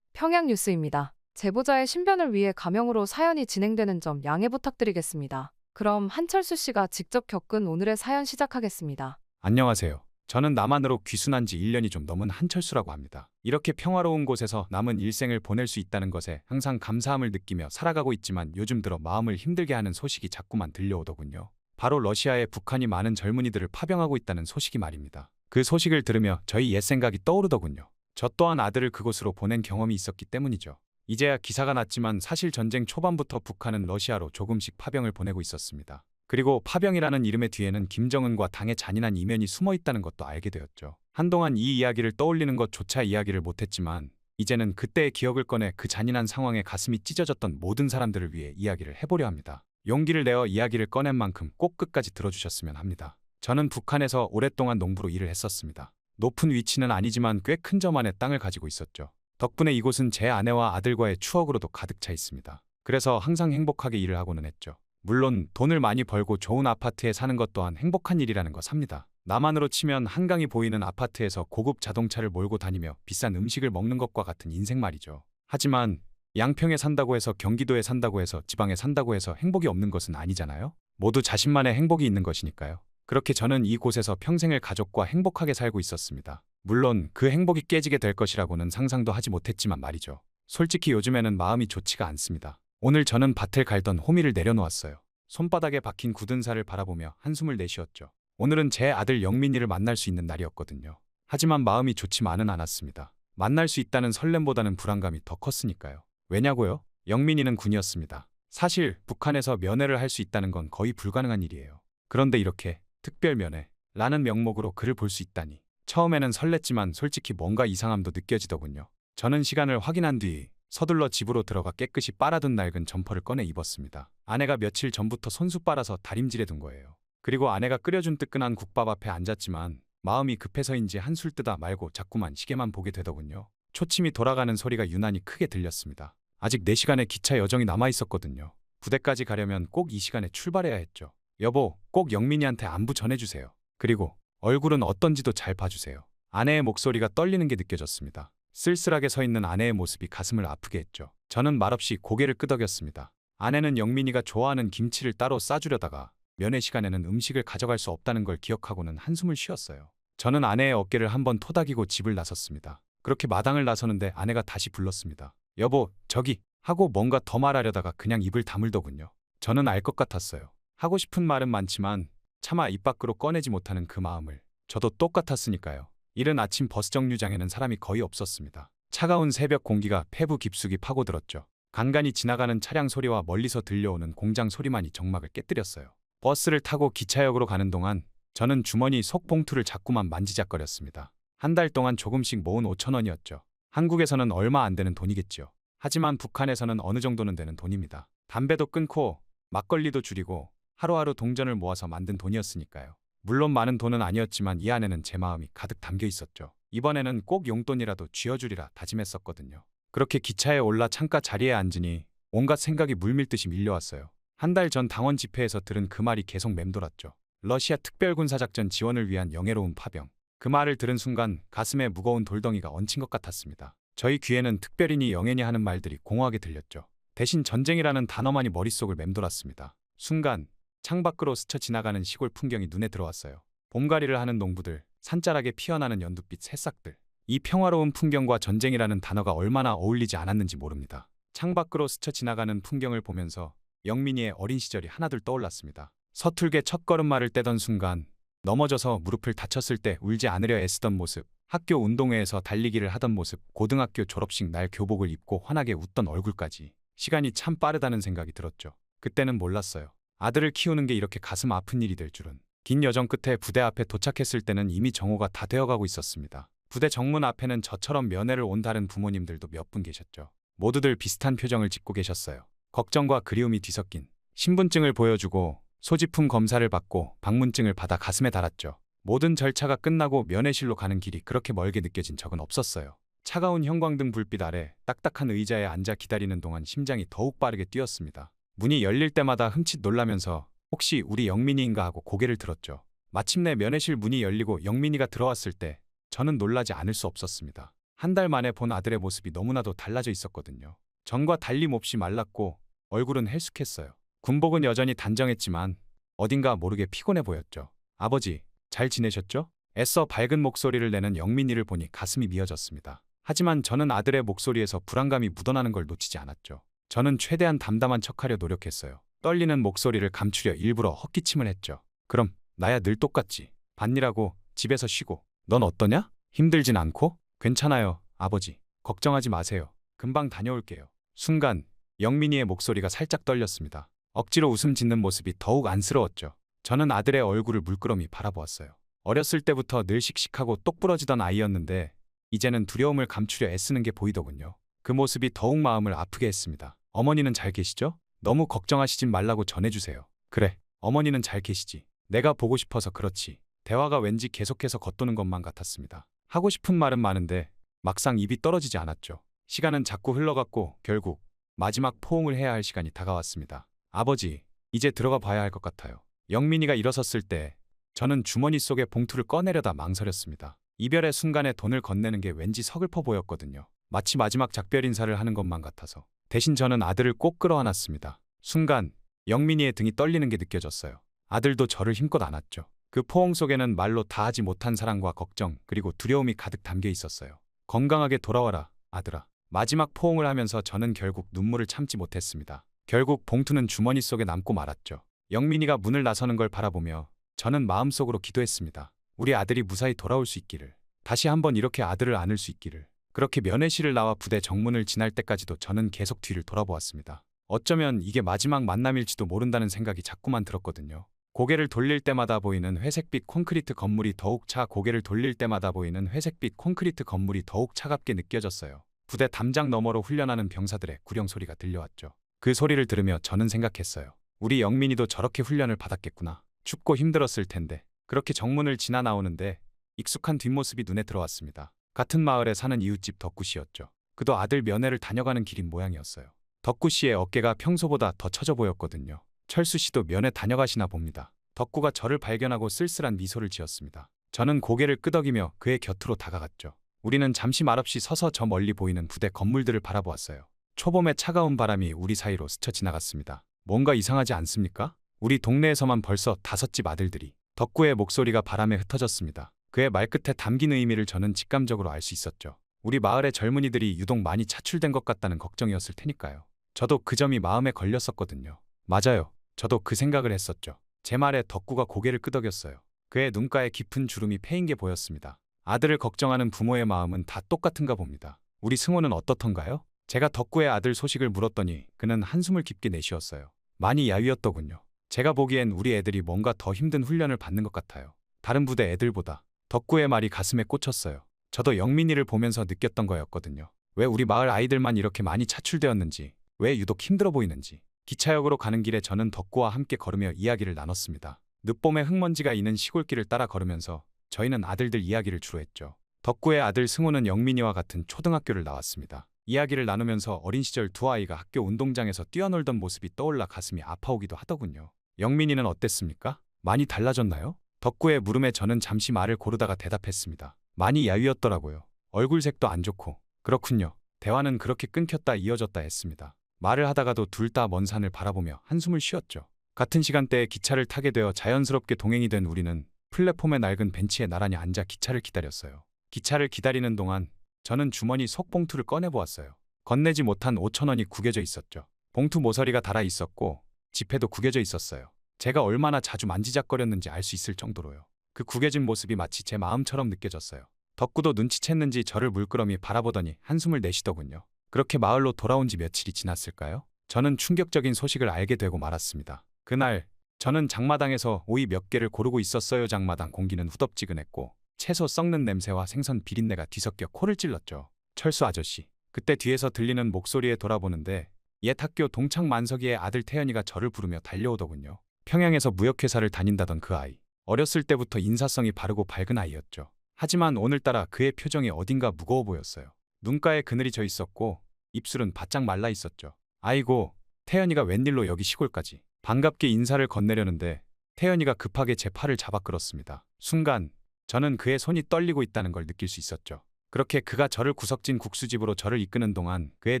평양뉴스입니다. 제보자의 신변을 위해 가명으로 사연이 진행되는 점 양해 부탁드리겠습니다. 그럼 한철수 씨가 직접 겪은 오늘의 사연 시작하겠습니다. 안녕하세요. 저는 남한으로 귀순한 지 1년이 좀 넘은 한철수라고 합니다. 이렇게 평화로운 곳에서 남은 일생을 보낼 수 있다는 것에 항상 감사함을 느끼며 살아가고 있지만 요즘 들어 마음을 힘들게 하는 소식이 자꾸만 들려오더군요. 바로 러시아에 북한이 많은 젊은이들을 파병하고 있다는 소식이 말입니다. 그 소식을 들으며 저희 옛 생각이 떠오르더군요. 저 또한 아들을 그곳으로 보낸 경험이 있었기 때문이죠. 이제야 기사가 났지만 사실 전쟁 초반부터 북한은 러시아로 조금씩 파병을 보내고 있었습니다. 그리고 파병이라는 이름의 뒤에는 김정은과 당의 잔인한 이면이 숨어 있다는 것도 알게 되었죠. 한동안 이 이야기를 떠올리는 것조차 이야기를 못했지만 이제는 그때의 기억을 꺼내 그 잔인한 상황에 가슴이 찢어졌던 모든 사람들을 위해 이야기를 해보려 합니다. 용기를 내어 이야기를 꺼낸 만큼 꼭 끝까지 들어주셨으면 합니다. 저는 북한에서 오랫동안 농부로 일을 했었습니다. 높은 위치는 아니지만 꽤 큰 저만의 땅을 가지고 있었죠. 덕분에 이곳은 제 아내와 아들과의 추억으로도 가득 차 있습니다. 그래서 항상 행복하게 일을 하고는 했죠. 물론 돈을 많이 벌고 좋은 아파트에 사는 것 또한 행복한 일이라는 거 삽니다. 남한으로 치면 한강이 보이는 아파트에서 고급 자동차를 몰고 다니며 비싼 음식을 먹는 것과 같은 인생 말이죠. 하지만 양평에 산다고 해서 경기도에 산다고 해서 지방에 산다고 해서 행복이 없는 것은 아니잖아요. 모두 자신만의 행복이 있는 것이니까요. 그렇게 저는 이곳에서 평생을 가족과 행복하게 살고 있었습니다. 물론 그 행복이 깨지게 될 것이라고는 상상도 하지 못했지만 말이죠. 솔직히 요즘에는 마음이 좋지가 않습니다. 오늘 저는 밭을 갈던 호미를 내려놓았어요. 손바닥에 박힌 굳은 살을 바라보며 한숨을 내쉬었죠. 오늘은 제 아들 영민이를 만날 수 있는 날이었거든요. 하지만 마음이 좋지만은 않았습니다. 만날 수 있다는 설렘보다는 불안감이 더 컸으니까요. 왜냐고요? 영민이는 군이었습니다. 사실 북한에서 면회를 할 수 있다는 건 거의 불가능한 일이에요. 그런데 이렇게 특별 면회라는 명목으로 그를 볼 수 있다니. 처음에는 설렜지만 솔직히 뭔가 이상함도 느껴지더군요. 저는 시간을 확인한 뒤 서둘러 집으로 들어가 깨끗이 빨아둔 낡은 점퍼를 꺼내 입었습니다. 아내가 며칠 전부터 손수 빨아서 다림질해 둔 거예요. 그리고 아내가 끓여준 뜨끈한 국밥 앞에 앉았지만 마음이 급해서인지 한술 뜨다 말고 자꾸만 시계만 보게 되더군요. 초침이 돌아가는 소리가 유난히 크게 들렸습니다. 아직 4시간의 기차 여정이 남아 있었거든요. 부대까지 가려면 꼭 이 시간에 출발해야 했죠. 여보, 꼭 영민이한테 안부 전해주세요. 그리고 얼굴은 어떤지도 잘 봐주세요. 아내의 목소리가 떨리는 게 느껴졌습니다. 쓸쓸하게 서 있는 아내의 모습이 가슴을 아프게 했죠. 저는 말없이 고개를 끄덕였습니다. 아내는 영민이가 좋아하는 김치를 따로 싸주려다가 면회 시간에는 음식을 가져갈 수 없다는 걸 기억하고는 한숨을 쉬었어요. 저는 아내의 어깨를 한번 토닥이고 집을 나섰습니다. 그렇게 마당을 나서는데 아내가 다시 불렀습니다. 여보, 저기 하고 뭔가 더 말하려다가 그냥 입을 다물더군요. 저는 알 것 같았어요. 하고 싶은 말은 많지만 차마 입 밖으로 꺼내지 못하는 그 마음을. 저도 똑같았으니까요. 이른 아침 버스 정류장에는 사람이 거의 없었습니다. 차가운 새벽 공기가 폐부 깊숙이 파고들었죠. 간간히 지나가는 차량 소리와 멀리서 들려오는 공장 소리만이 정막을 깨뜨렸어요. 버스를 타고 기차역으로 가는 동안 저는 주머니 속 봉투를 자꾸만 만지작거렸습니다. 한 달 동안 조금씩 모은 5,000원이었죠. 한국에서는 얼마 안 되는 돈이겠죠. 하지만 북한에서는 어느 정도는 되는 돈입니다. 담배도 끊고 막걸리도 줄이고 하루하루 동전을 모아서 만든 돈이었으니까요. 물론 많은 돈은 아니었지만 이 안에는 제 마음이 가득 담겨 있었죠. 이번에는 꼭 용돈이라도 쥐어주리라 다짐했었거든요. 그렇게 기차에 올라 창가 자리에 앉으니 온갖 생각이 물밀듯이 밀려왔어요. 한 달 전 당원 집회에서 들은 그 말이 계속 맴돌았죠. 러시아 특별군사작전 지원을 위한 영예로운 파병. 그 말을 들은 순간 가슴에 무거운 돌덩이가 얹힌 것 같았습니다. 저희 귀에는 특별이니 영예니 하는 말들이 공허하게 들렸죠. 대신 전쟁이라는 단어만이 머릿속을 맴돌았습니다. 순간 창밖으로 스쳐 지나가는 시골 풍경이 눈에 들어왔어요. 봄가리를 하는 농부들, 산자락에 피어나는 연두빛 새싹들. 이 평화로운 풍경과 전쟁이라는 단어가 얼마나 어울리지 않았는지 모릅니다. 창밖으로 스쳐 지나가는 풍경을 보면서 영민이의 어린 시절이 하나둘 떠올랐습니다. 서툴게 첫걸음마를 떼던 순간, 넘어져서 무릎을 다쳤을 때 울지 않으려 애쓰던 모습, 학교 운동회에서 달리기를 하던 모습, 고등학교 졸업식 날 교복을 입고 환하게 웃던 얼굴까지. 시간이 참 빠르다는 생각이 들었죠. 그때는 몰랐어요. 아들을 키우는 게 이렇게 가슴 아픈 일이 될 줄은. 긴 여정 끝에 부대 앞에 도착했을 때는 이미 정오가 다 되어가고 있었습니다. 부대 정문 앞에는 저처럼 면회를 온 다른 부모님들도 몇 분 계셨죠. 모두들 비슷한 표정을 짓고 계셨어요. 걱정과 그리움이 뒤섞인. 신분증을 보여주고 소지품 검사를 받고 방문증을 받아 가슴에 달았죠. 모든 절차가 끝나고 면회실로 가는 길이 그렇게 멀게 느껴진 적은 없었어요. 차가운 형광등 불빛 아래 딱딱한 의자에 앉아 기다리는 동안 심장이 더욱 빠르게 뛰었습니다. 문이 열릴 때마다 흠칫 놀라면서 혹시 우리 영민이인가 하고 고개를 들었죠. 마침내 면회실 문이 열리고 영민이가 들어왔을 때 저는 놀라지 않을 수 없었습니다. 한 달 만에 본 아들의 모습이 너무나도 달라져 있었거든요. 전과 달리 몹시 말랐고 얼굴은 헬쑥했어요. 군복은 여전히 단정했지만 어딘가 모르게 피곤해 보였죠. 아버지, 잘 지내셨죠? 애써 밝은 목소리를 내는 영민이를 보니 가슴이 미어졌습니다. 하지만 저는 아들의 목소리에서 불안감이 묻어나는 걸 놓치지 않았죠. 저는 최대한 담담한 척하려 노력했어요. 떨리는 목소리를 감추려 일부러 헛기침을 했죠. 그럼 나야 늘 똑같지. 밭일하고 집에서 쉬고. 넌 어떠냐? 힘들진 않고? 괜찮아요, 아버지. 걱정하지 마세요. 금방 다녀올게요. 순간 영민이의 목소리가 살짝 떨렸습니다. 억지로 웃음 짓는 모습이 더욱 안쓰러웠죠. 저는 아들의 얼굴을 물끄러미 바라보았어요. 어렸을 때부터 늘 씩씩하고 똑부러지던 아이였는데 이제는 두려움을 감추려 애쓰는 게 보이더군요. 그 모습이 더욱 마음을 아프게 했습니다. 어머니는 잘 계시죠? 너무 걱정하시진 말라고 전해주세요. 그래, 어머니는 잘 계시지. 내가 보고 싶어서 그렇지. 대화가 왠지 계속해서 겉도는 것만 같았습니다. 하고 싶은 말은 많은데 막상 입이 떨어지지 않았죠. 시간은 자꾸 흘러갔고 결국 마지막 포옹을 해야 할 시간이 다가왔습니다. 아버지, 이제 들어가 봐야 할 것 같아요. 영민이가 일어섰을 때 저는 주머니 속에 봉투를 꺼내려다 망설였습니다. 이별의 순간에 돈을 건네는 게 왠지 서글퍼 보였거든요. 마치 마지막 작별 인사를 하는 것만 같아서. 대신 저는 아들을 꼭 끌어안았습니다. 순간 영민이의 등이 떨리는 게 느껴졌어요. 아들도 저를 힘껏 안았죠. 그 포옹 속에는 말로 다하지 못한 사랑과 걱정 그리고 두려움이 가득 담겨 있었어요. 건강하게 돌아와라, 아들아. 마지막 포옹을 하면서 저는 결국 눈물을 참지 못했습니다. 결국 봉투는 주머니 속에 남고 말았죠. 영민이가 문을 나서는 걸 바라보며 저는 마음속으로 기도했습니다. 우리 아들이 무사히 돌아올 수 있기를. 다시 한번 이렇게 아들을 안을 수 있기를. 그렇게 면회실을 나와 부대 정문을 지날 때까지도 저는 계속 뒤를 돌아보았습니다. 어쩌면 이게 마지막 만남일지도 모른다는 생각이 자꾸만 들었거든요. 고개를 돌릴 때마다 보이는 회색빛 콘크리트 건물이 더욱 고개를 돌릴 때마다 보이는 회색빛 콘크리트 건물이 더욱 차갑게 느껴졌어요. 부대 담장 너머로 훈련하는 병사들의 구령 소리가 들려왔죠. 그 소리를 들으며 저는 생각했어요. 우리 영민이도 저렇게 훈련을 받았겠구나. 춥고 힘들었을 텐데. 그렇게 정문을 지나 나오는데 익숙한 뒷모습이 눈에 들어왔습니다. 같은 마을에 사는 이웃집 덕구씨였죠. 그도 아들 면회를 다녀가는 길인 모양이었어요. 덕구씨의 어깨가 평소보다 더 처져 보였거든요. 철수씨도 면회 다녀가시나 봅니다. 덕구가 저를 발견하고 쓸쓸한 미소를 지었습니다. 저는 고개를 끄덕이며 그의 곁으로 다가갔죠. 우리는 잠시 말없이 서서 저 멀리 보이는 부대 건물들을 바라보았어요. 초봄의 차가운 바람이 우리 사이로 스쳐 지나갔습니다. 뭔가 이상하지 않습니까? 우리 동네에서만 벌써 5집 아들들이. 덕구의 목소리가 바람에 흩어졌습니다. 그의 말끝에 담긴 의미를 저는 직감적으로 알 수 있었죠. 우리 마을의 젊은이들이 유독 많이 차출된 것 같다는 걱정이었을 테니까요. 저도 그 점이 마음에 걸렸었거든요. 맞아요. 저도 그 생각을 했었죠. 제 말에 덕구가 고개를 끄덕였어요. 그의 눈가에 깊은 주름이 패인 게 보였습니다. 아들을 걱정하는 부모의 마음은 다 똑같은가 봅니다. 우리 승호는 어떻던가요? 제가 덕구의 아들 소식을 물었더니 그는 한숨을 깊게 내쉬었어요. 많이 야위었더군요. 제가 보기엔 우리 애들이 뭔가 더 힘든 훈련을 받는 것 같아요. 다른 부대 애들보다. 덕구의 말이 가슴에 꽂혔어요. 저도 영민이를 보면서 느꼈던 거였거든요. 왜 우리 마을 아이들만 이렇게 많이 차출되었는지, 왜 유독 힘들어 보이는지. 기차역으로 가는 길에 저는 덕구와 함께 걸으며 이야기를 나눴습니다. 늦봄에 흙먼지가 있는 시골길을 따라 걸으면서 저희는 아들들 이야기를 주로 했죠. 덕구의 아들 승호는 영민이와 같은 초등학교를 나왔습니다. 이야기를 나누면서 어린 시절 두 아이가 학교 운동장에서 뛰어놀던 모습이 떠올라 가슴이 아파오기도 하더군요. 영민이는 어땠습니까? 많이 달라졌나요? 덕구의 물음에 저는 잠시 말을 고르다가 대답했습니다. 많이 야위었더라고요. 얼굴색도 안 좋고. 그렇군요. 대화는 그렇게 끊겼다 이어졌다 했습니다. 말을 하다가도 둘 다 먼 산을 바라보며 한숨을 쉬었죠. 같은 시간대에 기차를 타게 되어 자연스럽게 동행이 된 우리는 플랫폼의 낡은 벤치에 나란히 앉아 기차를 기다렸어요. 기차를 기다리는 동안 저는 주머니 속 봉투를 꺼내보았어요. 건네지 못한 5,000원이 구겨져 있었죠. 봉투 모서리가 달아 있었고 지폐도 구겨져 있었어요. 제가 얼마나 자주 만지작거렸는지 알 수 있을 정도로요. 그 구겨진 모습이 마치 제 마음처럼 느껴졌어요. 덕구도 눈치챘는지 저를 물끄러미 바라보더니 한숨을 내쉬더군요. 그렇게 마을로 돌아온 지 며칠이 지났을까요? 저는 충격적인 소식을 알게 되고 말았습니다. 그날 저는 장마당에서 오이 몇 개를 고르고 있었어요. 장마당 공기는 후덥지근했고 채소 썩는 냄새와 생선 비린내가 뒤섞여 코를 찔렀죠. 철수 아저씨. 그때 뒤에서 들리는 목소리에 돌아보는데 옛 학교 동창 만석이의 아들 태연이가 저를 부르며 달려오더군요. 평양에서 무역회사를 다닌다던 그 아이. 어렸을 때부터 인사성이 바르고 밝은 아이였죠. 하지만 오늘따라 그의 표정이 어딘가 무거워 보였어요. 눈가에 그늘이 져 있었고 입술은 바짝 말라 있었죠. 아이고, 태연이가 웬일로 여기 시골까지. 반갑게 인사를 건네려는데 태연이가 급하게 제 팔을 잡아 끌었습니다. 순간 저는 그의 손이 떨리고 있다는 걸 느낄 수 있었죠. 그렇게 그가 저를 구석진 국수집으로 저를 이끄는 동안 그의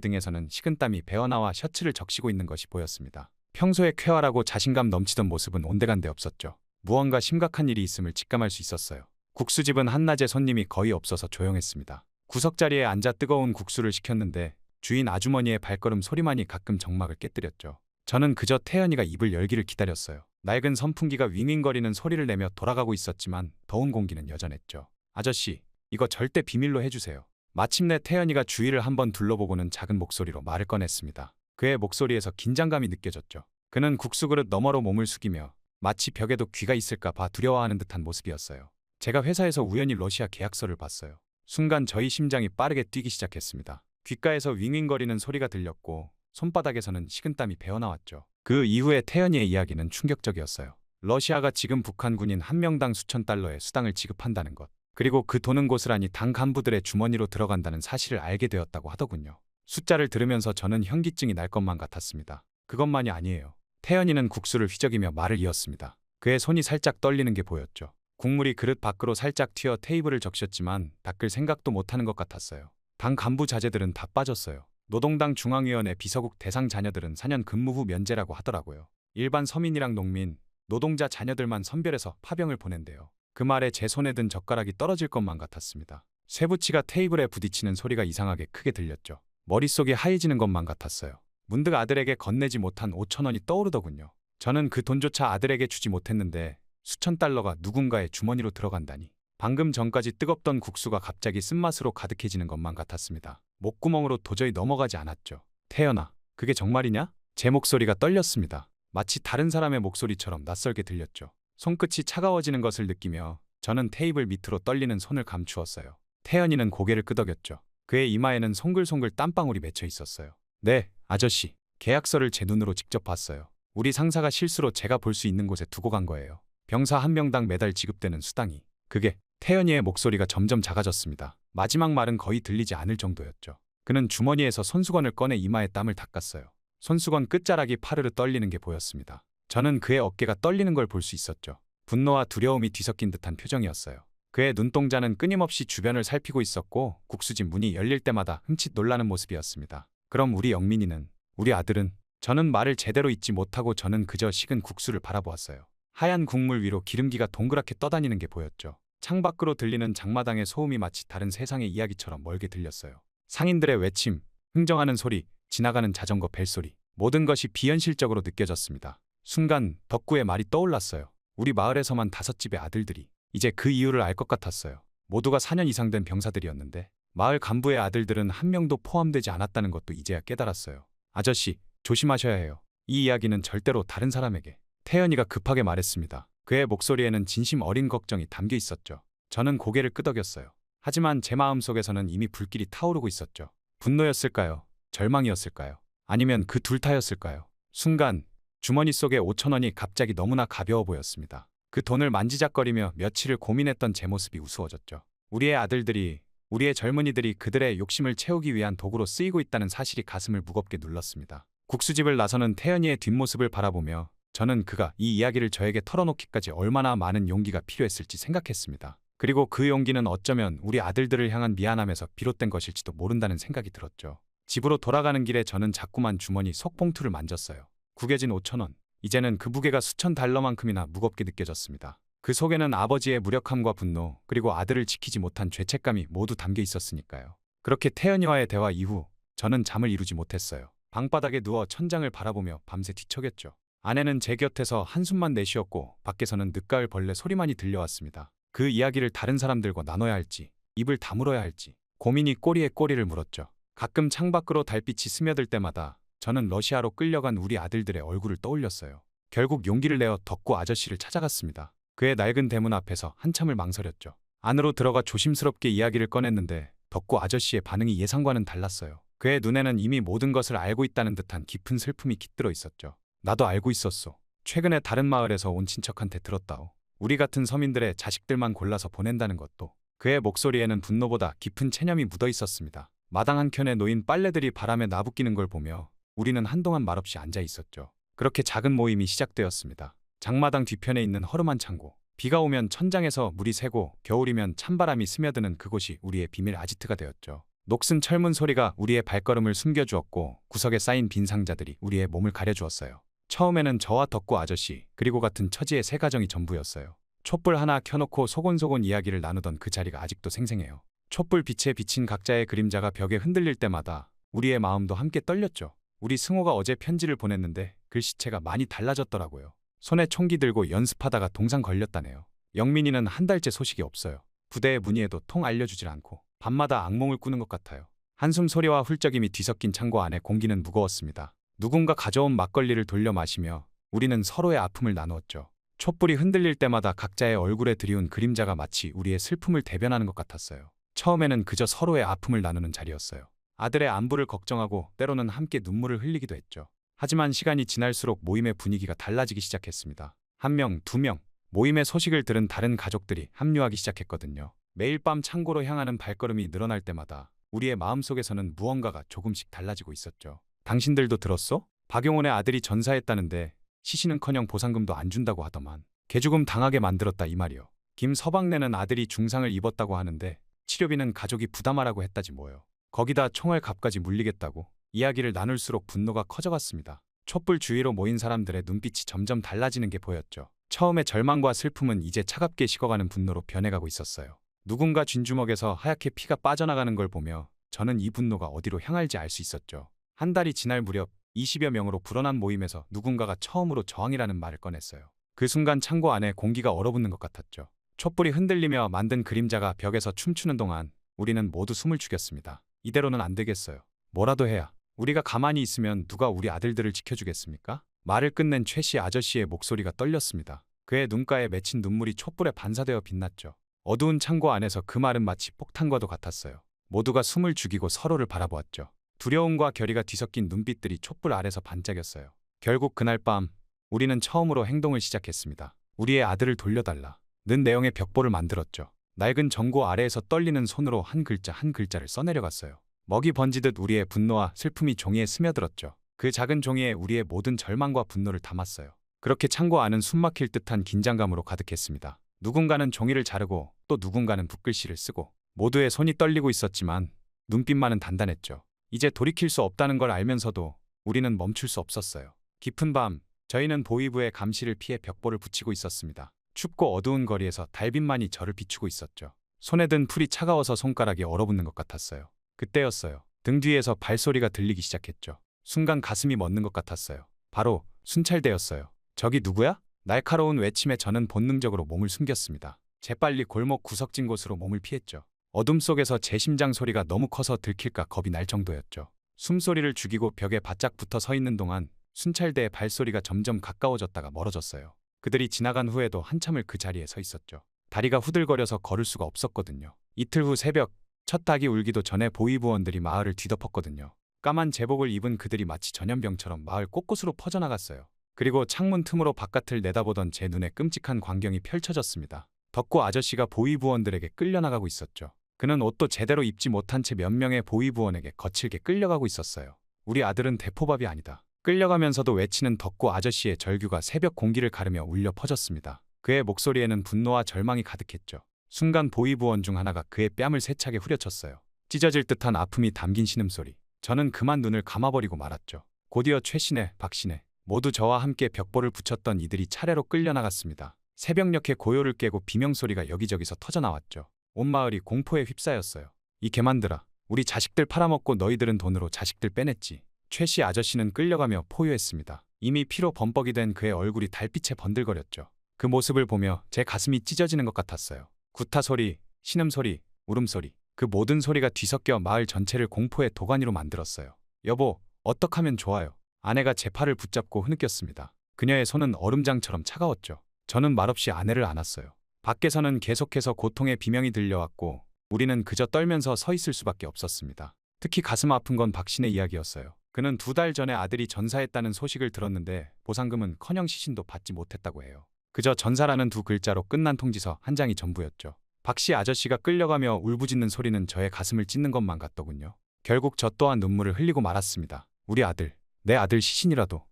등에서는 식은땀이 배어나와 셔츠를 적시고 있는 것이 보였습니다. 평소에 쾌활하고 자신감 넘치던 모습은 온데간데 없었죠. 무언가 심각한 일이 있음을 직감할 수 있었어요. 국수집은 한낮에 손님이 거의 없어서 조용했습니다. 구석자리에 앉아 뜨거운 국수를 시켰는데 주인 아주머니의 발걸음 소리만이 가끔 정막을 깨뜨렸죠. 저는 그저 태연이가 입을 열기를 기다렸어요. 낡은 선풍기가 윙윙거리는 소리를 내며 돌아가고 있었지만 더운 공기는 여전했죠. 아저씨, 이거 절대 비밀로 해주세요. 마침내 태연이가 주위를 한번 둘러보고는 작은 목소리로 말을 꺼냈습니다. 그의 목소리에서 긴장감이 느껴졌죠. 그는 국수그릇 너머로 몸을 숙이며 마치 벽에도 귀가 있을까 봐 두려워하는 듯한 모습이었어요. 제가 회사에서 우연히 러시아 계약서를 봤어요. 순간 저희 심장이 빠르게 뛰기 시작했습니다. 귓가에서 윙윙거리는 소리가 들렸고 손바닥에서는 식은땀이 배어나왔죠. 그 이후에 태연이의 이야기는 충격적이었어요. 러시아가 지금 북한 군인 한 명당 수천 달러의 수당을 지급한다는 것. 그리고 그 돈은 고스란히 당 간부들의 주머니로 들어간다는 사실을 알게 되었다고 하더군요. 숫자를 들으면서 저는 현기증이 날 것만 같았습니다. 그것만이 아니에요. 태연이는 국수를 휘저기며 말을 이었습니다. 그의 손이 살짝 떨리는 게 보였죠. 국물이 그릇 밖으로 살짝 튀어 테이블을 적셨지만 닦을 생각도 못하는 것 같았어요. 당 간부 자제들은 다 빠졌어요. 노동당 중앙위원회 비서국 대상 자녀들은 4년 근무 후 면제라고 하더라고요. 일반 서민이랑 농민, 노동자 자녀들만 선별해서 파병을 보낸대요. 그 말에 제 손에 든 젓가락이 떨어질 것만 같았습니다. 쇠붙이가 테이블에 부딪히는 소리가 이상하게 크게 들렸죠. 머릿속이 하얘지는 것만 같았어요. 문득 아들에게 건네지 못한 5,000원이 떠오르더군요. 저는 그 돈조차 아들에게 주지 못했는데 수천 달러가 누군가의 주머니로 들어간다니. 방금 전까지 뜨겁던 국수가 갑자기 쓴맛으로 가득해지는 것만 같았습니다. 목구멍으로 도저히 넘어가지 않았죠. 태연아, 그게 정말이냐? 제 목소리가 떨렸습니다. 마치 다른 사람의 목소리처럼 낯설게 들렸죠. 손끝이 차가워지는 것을 느끼며 저는 테이블 밑으로 떨리는 손을 감추었어요. 태연이는 고개를 끄덕였죠. 그의 이마에는 송글송글 땀방울이 맺혀 있었어요. 네, 아저씨. 계약서를 제 눈으로 직접 봤어요. 우리 상사가 실수로 제가 볼 수 있는 곳에 두고 간 거예요. 병사 한 명당 매달 지급되는 수당이. 그게. 태연이의 목소리가 점점 작아졌습니다. 마지막 말은 거의 들리지 않을 정도였죠. 그는 주머니에서 손수건을 꺼내 이마에 땀을 닦았어요. 손수건 끝자락이 파르르 떨리는 게 보였습니다. 저는 그의 어깨가 떨리는 걸 볼 수 있었죠. 분노와 두려움이 뒤섞인 듯한 표정이었어요. 그의 눈동자는 끊임없이 주변을 살피고 있었고 국수집 문이 열릴 때마다 흠칫 놀라는 모습이었습니다. 그럼 우리 영민이는, 우리 아들은? 저는 말을 제대로 잇지 못하고 저는 그저 식은 국수를 바라보았어요. 하얀 국물 위로 기름기가 동그랗게 떠다니는 게 보였죠. 창밖으로 들리는 장마당의 소음이 마치 다른 세상의 이야기처럼 멀게 들렸어요. 상인들의 외침, 흥정하는 소리, 지나가는 자전거 벨소리, 모든 것이 비현실적으로 느껴졌습니다. 순간 덕구의 말이 떠올랐어요. 우리 마을에서만 5집의 아들들이. 이제 그 이유를 알 것 같았어요. 모두가 4년 이상 된 병사들이었는데 마을 간부의 아들들은 한 명도 포함되지 않았다는 것도 이제야 깨달았어요. 아저씨, 조심하셔야 해요. 이 이야기는 절대로 다른 사람에게. 태연이가 급하게 말했습니다. 그의 목소리에는 진심 어린 걱정이 담겨 있었죠. 저는 고개를 끄덕였어요. 하지만 제 마음속에서는 이미 불길이 타오르고 있었죠. 분노였을까요? 절망이었을까요? 아니면 그 둘 다였을까요? 순간 주머니 속의 5,000원이 갑자기 너무나 가벼워 보였습니다. 그 돈을 만지작거리며 며칠을 고민했던 제 모습이 우스워졌죠. 우리의 아들들이, 우리의 젊은이들이 그들의 욕심을 채우기 위한 도구로 쓰이고 있다는 사실이 가슴을 무겁게 눌렀습니다. 국수집을 나서는 태연이의 뒷모습을 바라보며 저는 그가 이 이야기를 저에게 털어놓기까지 얼마나 많은 용기가 필요했을지 생각했습니다. 그리고 그 용기는 어쩌면 우리 아들들을 향한 미안함에서 비롯된 것일지도 모른다는 생각이 들었죠. 집으로 돌아가는 길에 저는 자꾸만 주머니 속봉투를 만졌어요. 구겨진 5,000원. 이제는 그 무게가 수천 달러만큼이나 무겁게 느껴졌습니다. 그 속에는 아버지의 무력함과 분노, 그리고 아들을 지키지 못한 죄책감이 모두 담겨 있었으니까요. 그렇게 태연이와의 대화 이후 저는 잠을 이루지 못했어요. 방바닥에 누워 천장을 바라보며 밤새 뒤척였죠. 아내는 제 곁에서 한숨만 내쉬었고 밖에서는 늦가을 벌레 소리만이 들려왔습니다. 그 이야기를 다른 사람들과 나눠야 할지, 입을 다물어야 할지 고민이 꼬리에 꼬리를 물었죠. 가끔 창밖으로 달빛이 스며들 때마다 저는 러시아로 끌려간 우리 아들들의 얼굴을 떠올렸어요. 결국 용기를 내어 덕구 아저씨를 찾아갔습니다. 그의 낡은 대문 앞에서 한참을 망설였죠. 안으로 들어가 조심스럽게 이야기를 꺼냈는데 덕구 아저씨의 반응이 예상과는 달랐어요. 그의 눈에는 이미 모든 것을 알고 있다는 듯한 깊은 슬픔이 깃들어 있었죠. 나도 알고 있었소. 최근에 다른 마을에서 온 친척한테 들었다오. 우리 같은 서민들의 자식들만 골라서 보낸다는 것도. 그의 목소리에는 분노보다 깊은 체념이 묻어 있었습니다. 마당 한켠에 놓인 빨래들이 바람에 나부끼는 걸 보며 우리는 한동안 말없이 앉아 있었죠. 그렇게 작은 모임이 시작되었습니다. 장마당 뒤편에 있는 허름한 창고. 비가 오면 천장에서 물이 새고 겨울이면 찬바람이 스며드는 그곳이 우리의 비밀 아지트가 되었죠. 녹슨 철문 소리가 우리의 발걸음을 숨겨주었고 구석에 쌓인 빈 상자들이 우리의 몸을 가려주었어요. 처음에는 저와 덕구 아저씨 그리고 같은 처지의 세 가정이 전부였어요. 촛불 하나 켜놓고 소곤소곤 이야기를 나누던 그 자리가 아직도 생생해요. 촛불 빛에 비친 각자의 그림자가 벽에 흔들릴 때마다 우리의 마음도 함께 떨렸죠. 우리 승호가 어제 편지를 보냈는데 글씨체가 많이 달라졌더라고요. 손에 총기 들고 연습하다가 동상 걸렸다네요. 영민이는 한 달째 소식이 없어요. 부대에 문의해도 통 알려주질 않고 밤마다 악몽을 꾸는 것 같아요. 한숨 소리와 훌쩍임이 뒤섞인 창고 안에 공기는 무거웠습니다. 누군가 가져온 막걸리를 돌려 마시며 우리는 서로의 아픔을 나누었죠. 촛불이 흔들릴 때마다 각자의 얼굴에 드리운 그림자가 마치 우리의 슬픔을 대변하는 것 같았어요. 처음에는 그저 서로의 아픔을 나누는 자리였어요. 아들의 안부를 걱정하고 때로는 함께 눈물을 흘리기도 했죠. 하지만 시간이 지날수록 모임의 분위기가 달라지기 시작했습니다. 1명, 2명, 모임의 소식을 들은 다른 가족들이 합류하기 시작했거든요. 매일 밤 창고로 향하는 발걸음이 늘어날 때마다 우리의 마음속에서는 무언가가 조금씩 달라지고 있었죠. 당신들도 들었어? 박용원의 아들이 전사했다는데 시신은커녕 보상금도 안 준다고 하더만. 개죽음 당하게 만들었다 이 말이요. 김서방네는 아들이 중상을 입었다고 하는데 치료비는 가족이 부담하라고 했다지 뭐요. 거기다 총알 값까지 물리겠다고. 이야기를 나눌수록 분노가 커져갔습니다. 촛불 주위로 모인 사람들의 눈빛이 점점 달라지는 게 보였죠. 처음에 절망과 슬픔은 이제 차갑게 식어가는 분노로 변해가고 있었어요. 누군가 쥔주먹에서 하얗게 피가 빠져나가는 걸 보며 저는 이 분노가 어디로 향할지 알 수 있었죠. 한 달이 지날 무렵 20여 명으로 불어난 모임에서 누군가가 처음으로 저항이라는 말을 꺼냈어요. 그 순간 창고 안에 공기가 얼어붙는 것 같았죠. 촛불이 흔들리며 만든 그림자가 벽에서 춤추는 동안 우리는 모두 숨을 죽였습니다. 이대로는 안 되겠어요. 뭐라도 해야. 우리가 가만히 있으면 누가 우리 아들들을 지켜주겠습니까? 말을 끝낸 최씨 아저씨의 목소리가 떨렸습니다. 그의 눈가에 맺힌 눈물이 촛불에 반사되어 빛났죠. 어두운 창고 안에서 그 말은 마치 폭탄과도 같았어요. 모두가 숨을 죽이고 서로를 바라보았죠. 두려움과 결의가 뒤섞인 눈빛들이 촛불 아래서 반짝였어요. 결국 그날 밤 우리는 처음으로 행동을 시작했습니다. 우리의 아들을 돌려달라. 는 내용의 벽보를 만들었죠. 낡은 전구 아래에서 떨리는 손으로 한 글자 한 글자를 써내려갔어요. 먹이 번지듯 우리의 분노와 슬픔이 종이에 스며들었죠. 그 작은 종이에 우리의 모든 절망과 분노를 담았어요. 그렇게 창고 안은 숨막힐 듯한 긴장감으로 가득했습니다. 누군가는 종이를 자르고 또 누군가는 붓글씨를 쓰고 모두의 손이 떨리고 있었지만 눈빛만은 단단했죠. 이제 돌이킬 수 없다는 걸 알면서도 우리는 멈출 수 없었어요. 깊은 밤 저희는 보이부의 감시를 피해 벽보를 붙이고 있었습니다. 춥고 어두운 거리에서 달빛만이 저를 비추고 있었죠. 손에 든 풀이 차가워서 손가락이 얼어붙는 것 같았어요. 그때였어요. 등 뒤에서 발소리가 들리기 시작했죠. 순간 가슴이 멎는 것 같았어요. 바로 순찰대였어요. 저기 누구야? 날카로운 외침에 저는 본능적으로 몸을 숨겼습니다. 재빨리 골목 구석진 곳으로 몸을 피했죠. 어둠 속에서 제 심장 소리가 너무 커서 들킬까 겁이 날 정도였죠. 숨소리를 죽이고 벽에 바짝 붙어 서 있는 동안 순찰대의 발소리가 점점 가까워졌다가 멀어졌어요. 그들이 지나간 후에도 한참을 그 자리에 서 있었죠. 다리가 후들거려서 걸을 수가 없었거든요. 이틀 후 새벽 첫 닭이 울기도 전에 보위부원들이 마을을 뒤덮었거든요. 까만 제복을 입은 그들이 마치 전염병처럼 마을 곳곳으로 퍼져나갔어요. 그리고 창문 틈으로 바깥을 내다보던 제 눈에 끔찍한 광경이 펼쳐졌습니다. 덕구 아저씨가 보위부원들에게 끌려나가고 있었죠. 그는 옷도 제대로 입지 못한 채 몇 명의 보위부원에게 거칠게 끌려가고 있었어요. 우리 아들은 대포밥이 아니다. 끌려가면서도 외치는 덕구 아저씨의 절규가 새벽 공기를 가르며 울려 퍼졌습니다. 그의 목소리에는 분노와 절망이 가득했죠. 순간 보위부원 중 하나가 그의 뺨을 세차게 후려쳤어요. 찢어질 듯한 아픔이 담긴 신음소리. 저는 그만 눈을 감아버리고 말았죠. 곧이어 최신혜, 박신혜 모두 저와 함께 벽보를 붙였던 이들이 차례로 끌려나갔습니다. 새벽녘의 고요를 깨고 비명소리가 여기저기서 터져나왔죠. 온 마을이 공포에 휩싸였어요. 이 개만들아, 우리 자식들 팔아먹고 너희들은 돈으로 자식들 빼냈지. 최씨 아저씨는 끌려가며 포효했습니다. 이미 피로 범벅이 된 그의 얼굴이 달빛에 번들거렸죠. 그 모습을 보며 제 가슴이 찢어지는 것 같았어요. 구타 소리, 신음소리, 울음소리, 그 모든 소리가 뒤섞여 마을 전체를 공포의 도가니로 만들었어요. 여보, 어떡하면 좋아요? 아내가 제 팔을 붙잡고 흐느꼈습니다. 그녀의 손은 얼음장처럼 차가웠죠. 저는 말없이 아내를 안았어요. 밖에서는 계속해서 고통의 비명이 들려왔고 우리는 그저 떨면서 서 있을 수밖에 없었습니다. 특히 가슴 아픈 건 박신의 이야기였어요. 그는 2달 전에 아들이 전사했다는 소식을 들었는데 보상금은커녕 시신도 받지 못했다고 해요. 그저 전사라는 2글자로 끝난 통지서 한 장이 전부였죠. 박씨 아저씨가 끌려가며 울부짖는 소리는 저의 가슴을 찢는 것만 같더군요. 결국 저 또한 눈물을 흘리고 말았습니다. 우리 아들, 내 아들 시신이라도,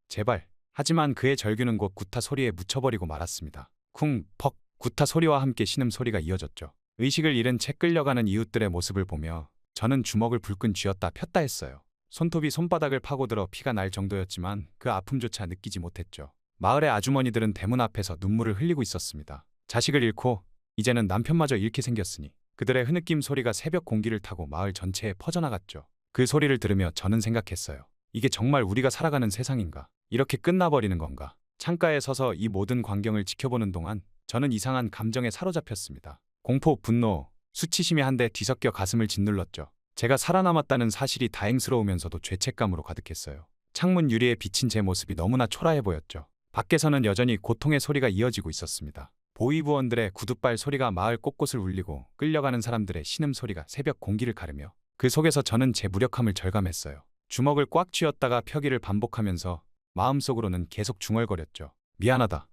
제발. 하지만 그의 절규는 곧 구타 소리에 묻혀버리고 말았습니다. 쿵, 퍽, 구타 소리와 함께 신음소리가 이어졌죠. 의식을 잃은 채 끌려가는 이웃들의 모습을 보며 저는 주먹을 불끈 쥐었다 폈다 했어요. 손톱이 손바닥을 파고들어 피가 날 정도였지만 그 아픔조차 느끼지 못했죠. 마을의 아주머니들은 대문 앞에서 눈물을 흘리고 있었습니다. 자식을 잃고 이제는 남편마저 잃게 생겼으니 그들의 흐느낌 소리가 새벽 공기를 타고 마을 전체에 퍼져나갔죠. 그 소리를 들으며 저는 생각했어요. 이게 정말 우리가 살아가는 세상인가? 이렇게 끝나버리는 건가? 창가에 서서 이 모든 광경을 지켜보는 동안 저는 이상한 감정에 사로잡혔습니다. 공포, 분노, 수치심이 한데 뒤섞여 가슴을 짓눌렀죠. 제가 살아남았다는 사실이 다행스러우면서도 죄책감으로 가득했어요. 창문 유리에 비친 제 모습이 너무나 초라해 보였죠. 밖에서는 여전히 고통의 소리가 이어지고 있었습니다. 보위부원들의 구둣발 소리가 마을 곳곳을 울리고 끌려가는 사람들의 신음소리가 새벽 공기를 가르며 그 속에서 저는 제 무력함을 절감했어요. 주먹을 꽉 쥐었다가 펴기를 반복하면서 마음속으로는 계속 중얼거렸죠. 미안하다,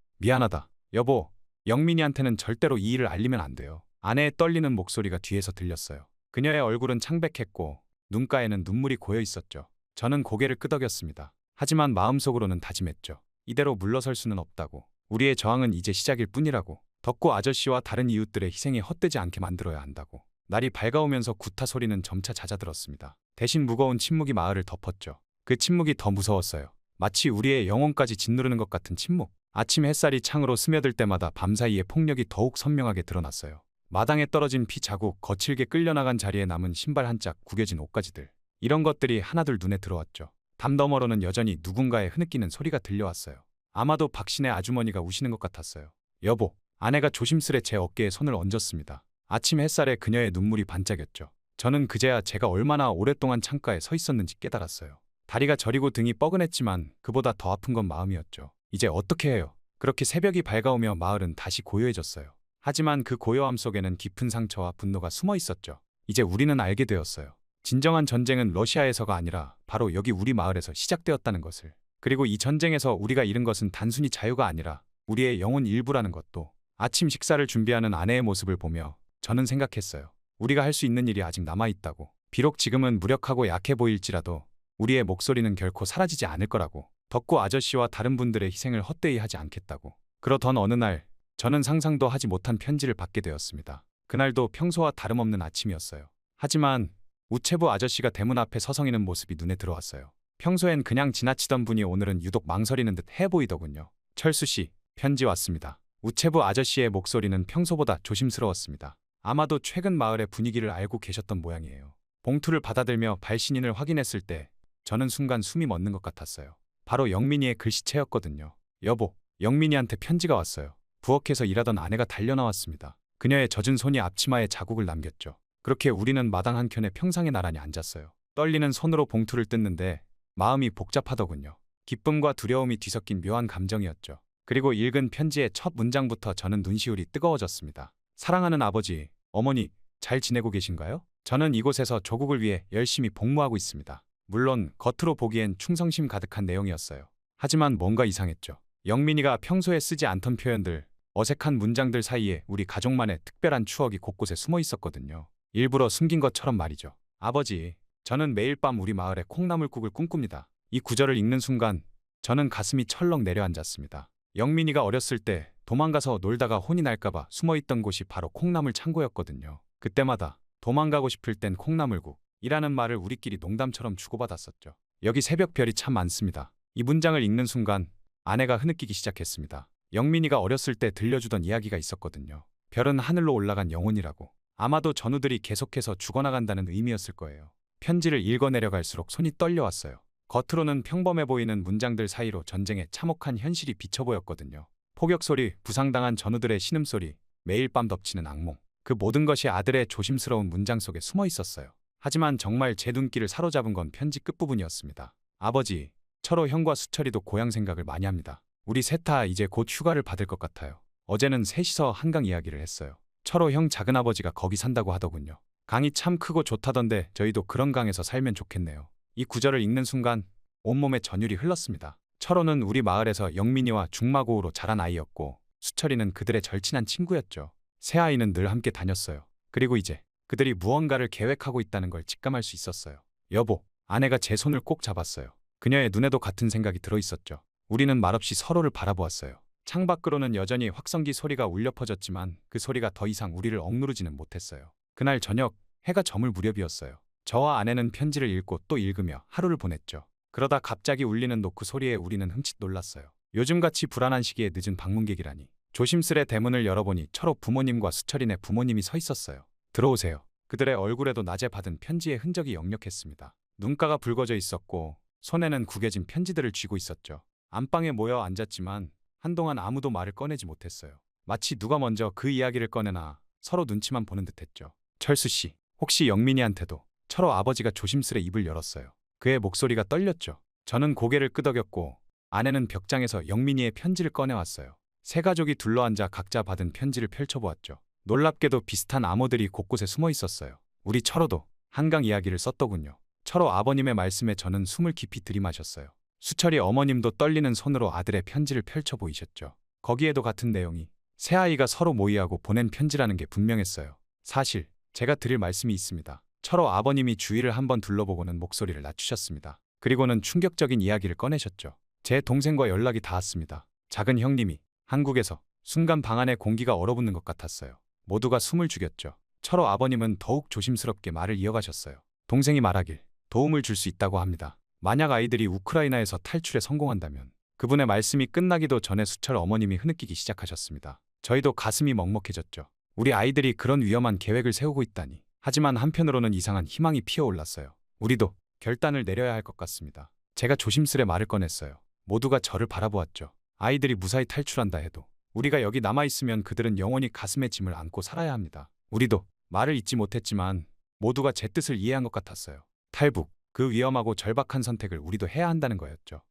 여보, 영민이한테는 절대로 이 일을 알리면 안 돼요. 아내의 떨리는 목소리가 뒤에서 들렸어요. 그녀의 얼굴은 창백했고 눈가에는 눈물이 고여 있었죠. 저는 고개를 끄덕였습니다. 하지만 마음속으로는 다짐했죠. 이대로 물러설 수는 없다고. 우리의 저항은 이제 시작일 뿐이라고. 덕구 아저씨와 다른 이웃들의 희생이 헛되지 않게 만들어야 한다고. 날이 밝아오면서 구타 소리는 점차 잦아들었습니다. 대신 무거운 침묵이 마을을 덮었죠. 그 침묵이 더 무서웠어요. 마치 우리의 영혼까지 짓누르는 것 같은 침묵. 아침 햇살이 창으로 스며들 때마다 밤사이의 폭력이 더욱 선명하게 드러났어요. 마당에 떨어진 피 자국, 거칠게 끌려나간 자리에 남은 신발 한 짝, 구겨진 옷가지들. 이런 것들이 하나둘 눈에 들어왔죠. 담너머로는 여전히 누군가의 흐느끼는 소리가 들려왔어요. 아마도 박신의 아주머니가 우시는 것 같았어요. 여보, 아내가 조심스레 제 어깨에 손을 얹었습니다. 아침 햇살에 그녀의 눈물이 반짝였죠. 저는 그제야 제가 얼마나 오랫동안 창가에 서 있었는지 깨달았어요. 다리가 저리고 등이 뻐근했지만 그보다 더 아픈 건 마음이었죠. 이제 어떻게 해요? 그렇게 새벽이 밝아오며 마을은 다시 고요해졌어요. 하지만 그 고요함 속에는 깊은 상처와 분노가 숨어 있었죠. 이제 우리는 알게 되었어요. 진정한 전쟁은 러시아에서가 아니라 바로 여기 우리 마을에서 시작되었다는 것을. 그리고 이 전쟁에서 우리가 잃은 것은 단순히 자유가 아니라 우리의 영혼 일부라는 것도. 아침 식사를 준비하는 아내의 모습을 보며 저는 생각했어요. 우리가 할 수 있는 일이 아직 남아있다고. 비록 지금은 무력하고 약해 보일지라도 우리의 목소리는 결코 사라지지 않을 거라고. 덕구 아저씨와 다른 분들의 희생을 헛되이 하지 않겠다고. 그러던 어느 날 저는 상상도 하지 못한 편지를 받게 되었습니다. 그날도 평소와 다름없는 아침이었어요. 하지만 우체부 아저씨가 대문 앞에 서성이는 모습이 눈에 들어왔어요. 평소엔 그냥 지나치던 분이 오늘은 유독 망설이는 듯 해 보이더군요. 철수 씨, 편지 왔습니다. 우체부 아저씨의 목소리는 평소보다 조심스러웠습니다. 아마도 최근 마을의 분위기를 알고 계셨던 모양이에요. 봉투를 받아들며 발신인을 확인했을 때 저는 순간 숨이 멎는 것 같았어요. 바로 영민이의 글씨체였거든요. 여보, 영민이한테 편지가 왔어요. 부엌에서 일하던 아내가 달려나왔습니다. 그녀의 젖은 손이 앞치마에 자국을 남겼죠. 그렇게 우리는 마당 한켠에 평상에 나란히 앉았어요. 떨리는 손으로 봉투를 뜯는데 마음이 복잡하더군요. 기쁨과 두려움이 뒤섞인 묘한 감정이었죠. 그리고 읽은 편지의 첫 문장부터 저는 눈시울이 뜨거워졌습니다. 사랑하는 아버지, 어머니, 잘 지내고 계신가요? 저는 이곳에서 조국을 위해 열심히 복무하고 있습니다. 물론 겉으로 보기엔 충성심 가득한 내용이었어요. 하지만 뭔가 이상했죠. 영민이가 평소에 쓰지 않던 표현들, 어색한 문장들 사이에 우리 가족만의 특별한 추억이 곳곳에 숨어 있었거든요. 일부러 숨긴 것처럼 말이죠. 아버지, 저는 매일 밤 우리 마을에 콩나물국을 꿈꿉니다. 이 구절을 읽는 순간 저는 가슴이 철렁 내려앉았습니다. 영민이가 어렸을 때 도망가서 놀다가 혼이 날까봐 숨어있던 곳이 바로 콩나물 창고였거든요. 그때마다 도망가고 싶을 땐 콩나물국이라는 말을 우리끼리 농담처럼 주고받았었죠. 여기 새벽별이 참 많습니다. 이 문장을 읽는 순간 아내가 흐느끼기 시작했습니다. 영민이가 어렸을 때 들려주던 이야기가 있었거든요. 별은 하늘로 올라간 영혼이라고. 아마도 전우들이 계속해서 죽어나간다는 의미였을 거예요. 편지를 읽어내려갈수록 손이 떨려왔어요. 겉으로는 평범해 보이는 문장들 사이로 전쟁의 참혹한 현실이 비쳐 보였거든요. 포격소리, 부상당한 전우들의 신음소리, 매일 밤 덮치는 악몽. 그 모든 것이 아들의 조심스러운 문장 속에 숨어 있었어요. 하지만 정말 제 눈길을 사로잡은 건 편지 끝부분이었습니다. 아버지, 철호 형과 수철이도 고향 생각을 많이 합니다. 우리 셋 다 이제 곧 휴가를 받을 것 같아요. 어제는 셋이서 한강 이야기를 했어요. 철호 형 작은아버지가 거기 산다고 하더군요. 강이 참 크고 좋다던데 저희도 그런 강에서 살면 좋겠네요. 이 구절을 읽는 순간 온몸에 전율이 흘렀습니다. 철호는 우리 마을에서 영민이와 중마고우로 자란 아이였고 수철이는 그들의 절친한 친구였죠. 세 아이는 늘 함께 다녔어요. 그리고 이제 그들이 무언가를 계획하고 있다는 걸 직감할 수 있었어요. 여보, 아내가 제 손을 꼭 잡았어요. 그녀의 눈에도 같은 생각이 들어있었죠. 우리는 말없이 서로를 바라보았어요. 창밖으로는 여전히 확성기 소리가 울려 퍼졌지만 그 소리가 더 이상 우리를 억누르지는 못했어요. 그날 저녁 해가 저물 무렵이었어요. 저와 아내는 편지를 읽고 또 읽으며 하루를 보냈죠. 그러다 갑자기 울리는 노크 소리에 우리는 흠칫 놀랐어요. 요즘같이 불안한 시기에 늦은 방문객이라니. 조심스레 대문을 열어보니 철호 부모님과 수철이네 부모님이 서 있었어요. 들어오세요. 그들의 얼굴에도 낮에 받은 편지의 흔적이 역력했습니다. 눈가가 붉어져 있었고 손에는 구겨진 편지들을 쥐고 있었죠. 안방에 모여 앉았지만 한동안 아무도 말을 꺼내지 못했어요. 마치 누가 먼저 그 이야기를 꺼내나 서로 눈치만 보는 듯했죠. 철수 씨, 혹시 영민이한테도? 철호 아버지가 조심스레 입을 열었어요. 그의 목소리가 떨렸죠. 저는 고개를 끄덕였고 아내는 벽장에서 영민이의 편지를 꺼내왔어요. 세 가족이 둘러앉아 각자 받은 편지를 펼쳐보았죠. 놀랍게도 비슷한 암호들이 곳곳에 숨어 있었어요. 우리 철호도 한강 이야기를 썼더군요. 철호 아버님의 말씀에 저는 숨을 깊이 들이마셨어요. 수철이 어머님도 떨리는 손으로 아들의 편지를 펼쳐 보이셨죠. 거기에도 같은 내용이 세 아이가 서로 모의하고 보낸 편지라는 게 분명했어요. 사실 제가 드릴 말씀이 있습니다. 철호 아버님이 주위를 한번 둘러보고는 목소리를 낮추셨습니다. 그리고는 충격적인 이야기를 꺼내셨죠. 제 동생과 연락이 닿았습니다. 작은 형님이 한국에서. 순간 방 안의 공기가 얼어붙는 것 같았어요. 모두가 숨을 죽였죠. 철호 아버님은 더욱 조심스럽게 말을 이어가셨어요. 동생이 말하길 도움을 줄 수 있다고 합니다. 만약 아이들이 우크라이나에서 탈출에 성공한다면. 그분의 말씀이 끝나기도 전에 수철 어머님이 흐느끼기 시작하셨습니다. 저희도 가슴이 먹먹해졌죠. 우리 아이들이 그런 위험한 계획을 세우고 있다니. 하지만 한편으로는 이상한 희망이 피어올랐어요. 우리도 결단을 내려야 할 것 같습니다. 제가 조심스레 말을 꺼냈어요. 모두가 저를 바라보았죠. 아이들이 무사히 탈출한다 해도 우리가 여기 남아있으면 그들은 영원히 가슴에 짐을 안고 살아야 합니다. 우리도 말을 잇지 못했지만 모두가 제 뜻을 이해한 것 같았어요. 탈북, 그 위험하고 절박한 선택을 우리도 해야 한다는 거였죠.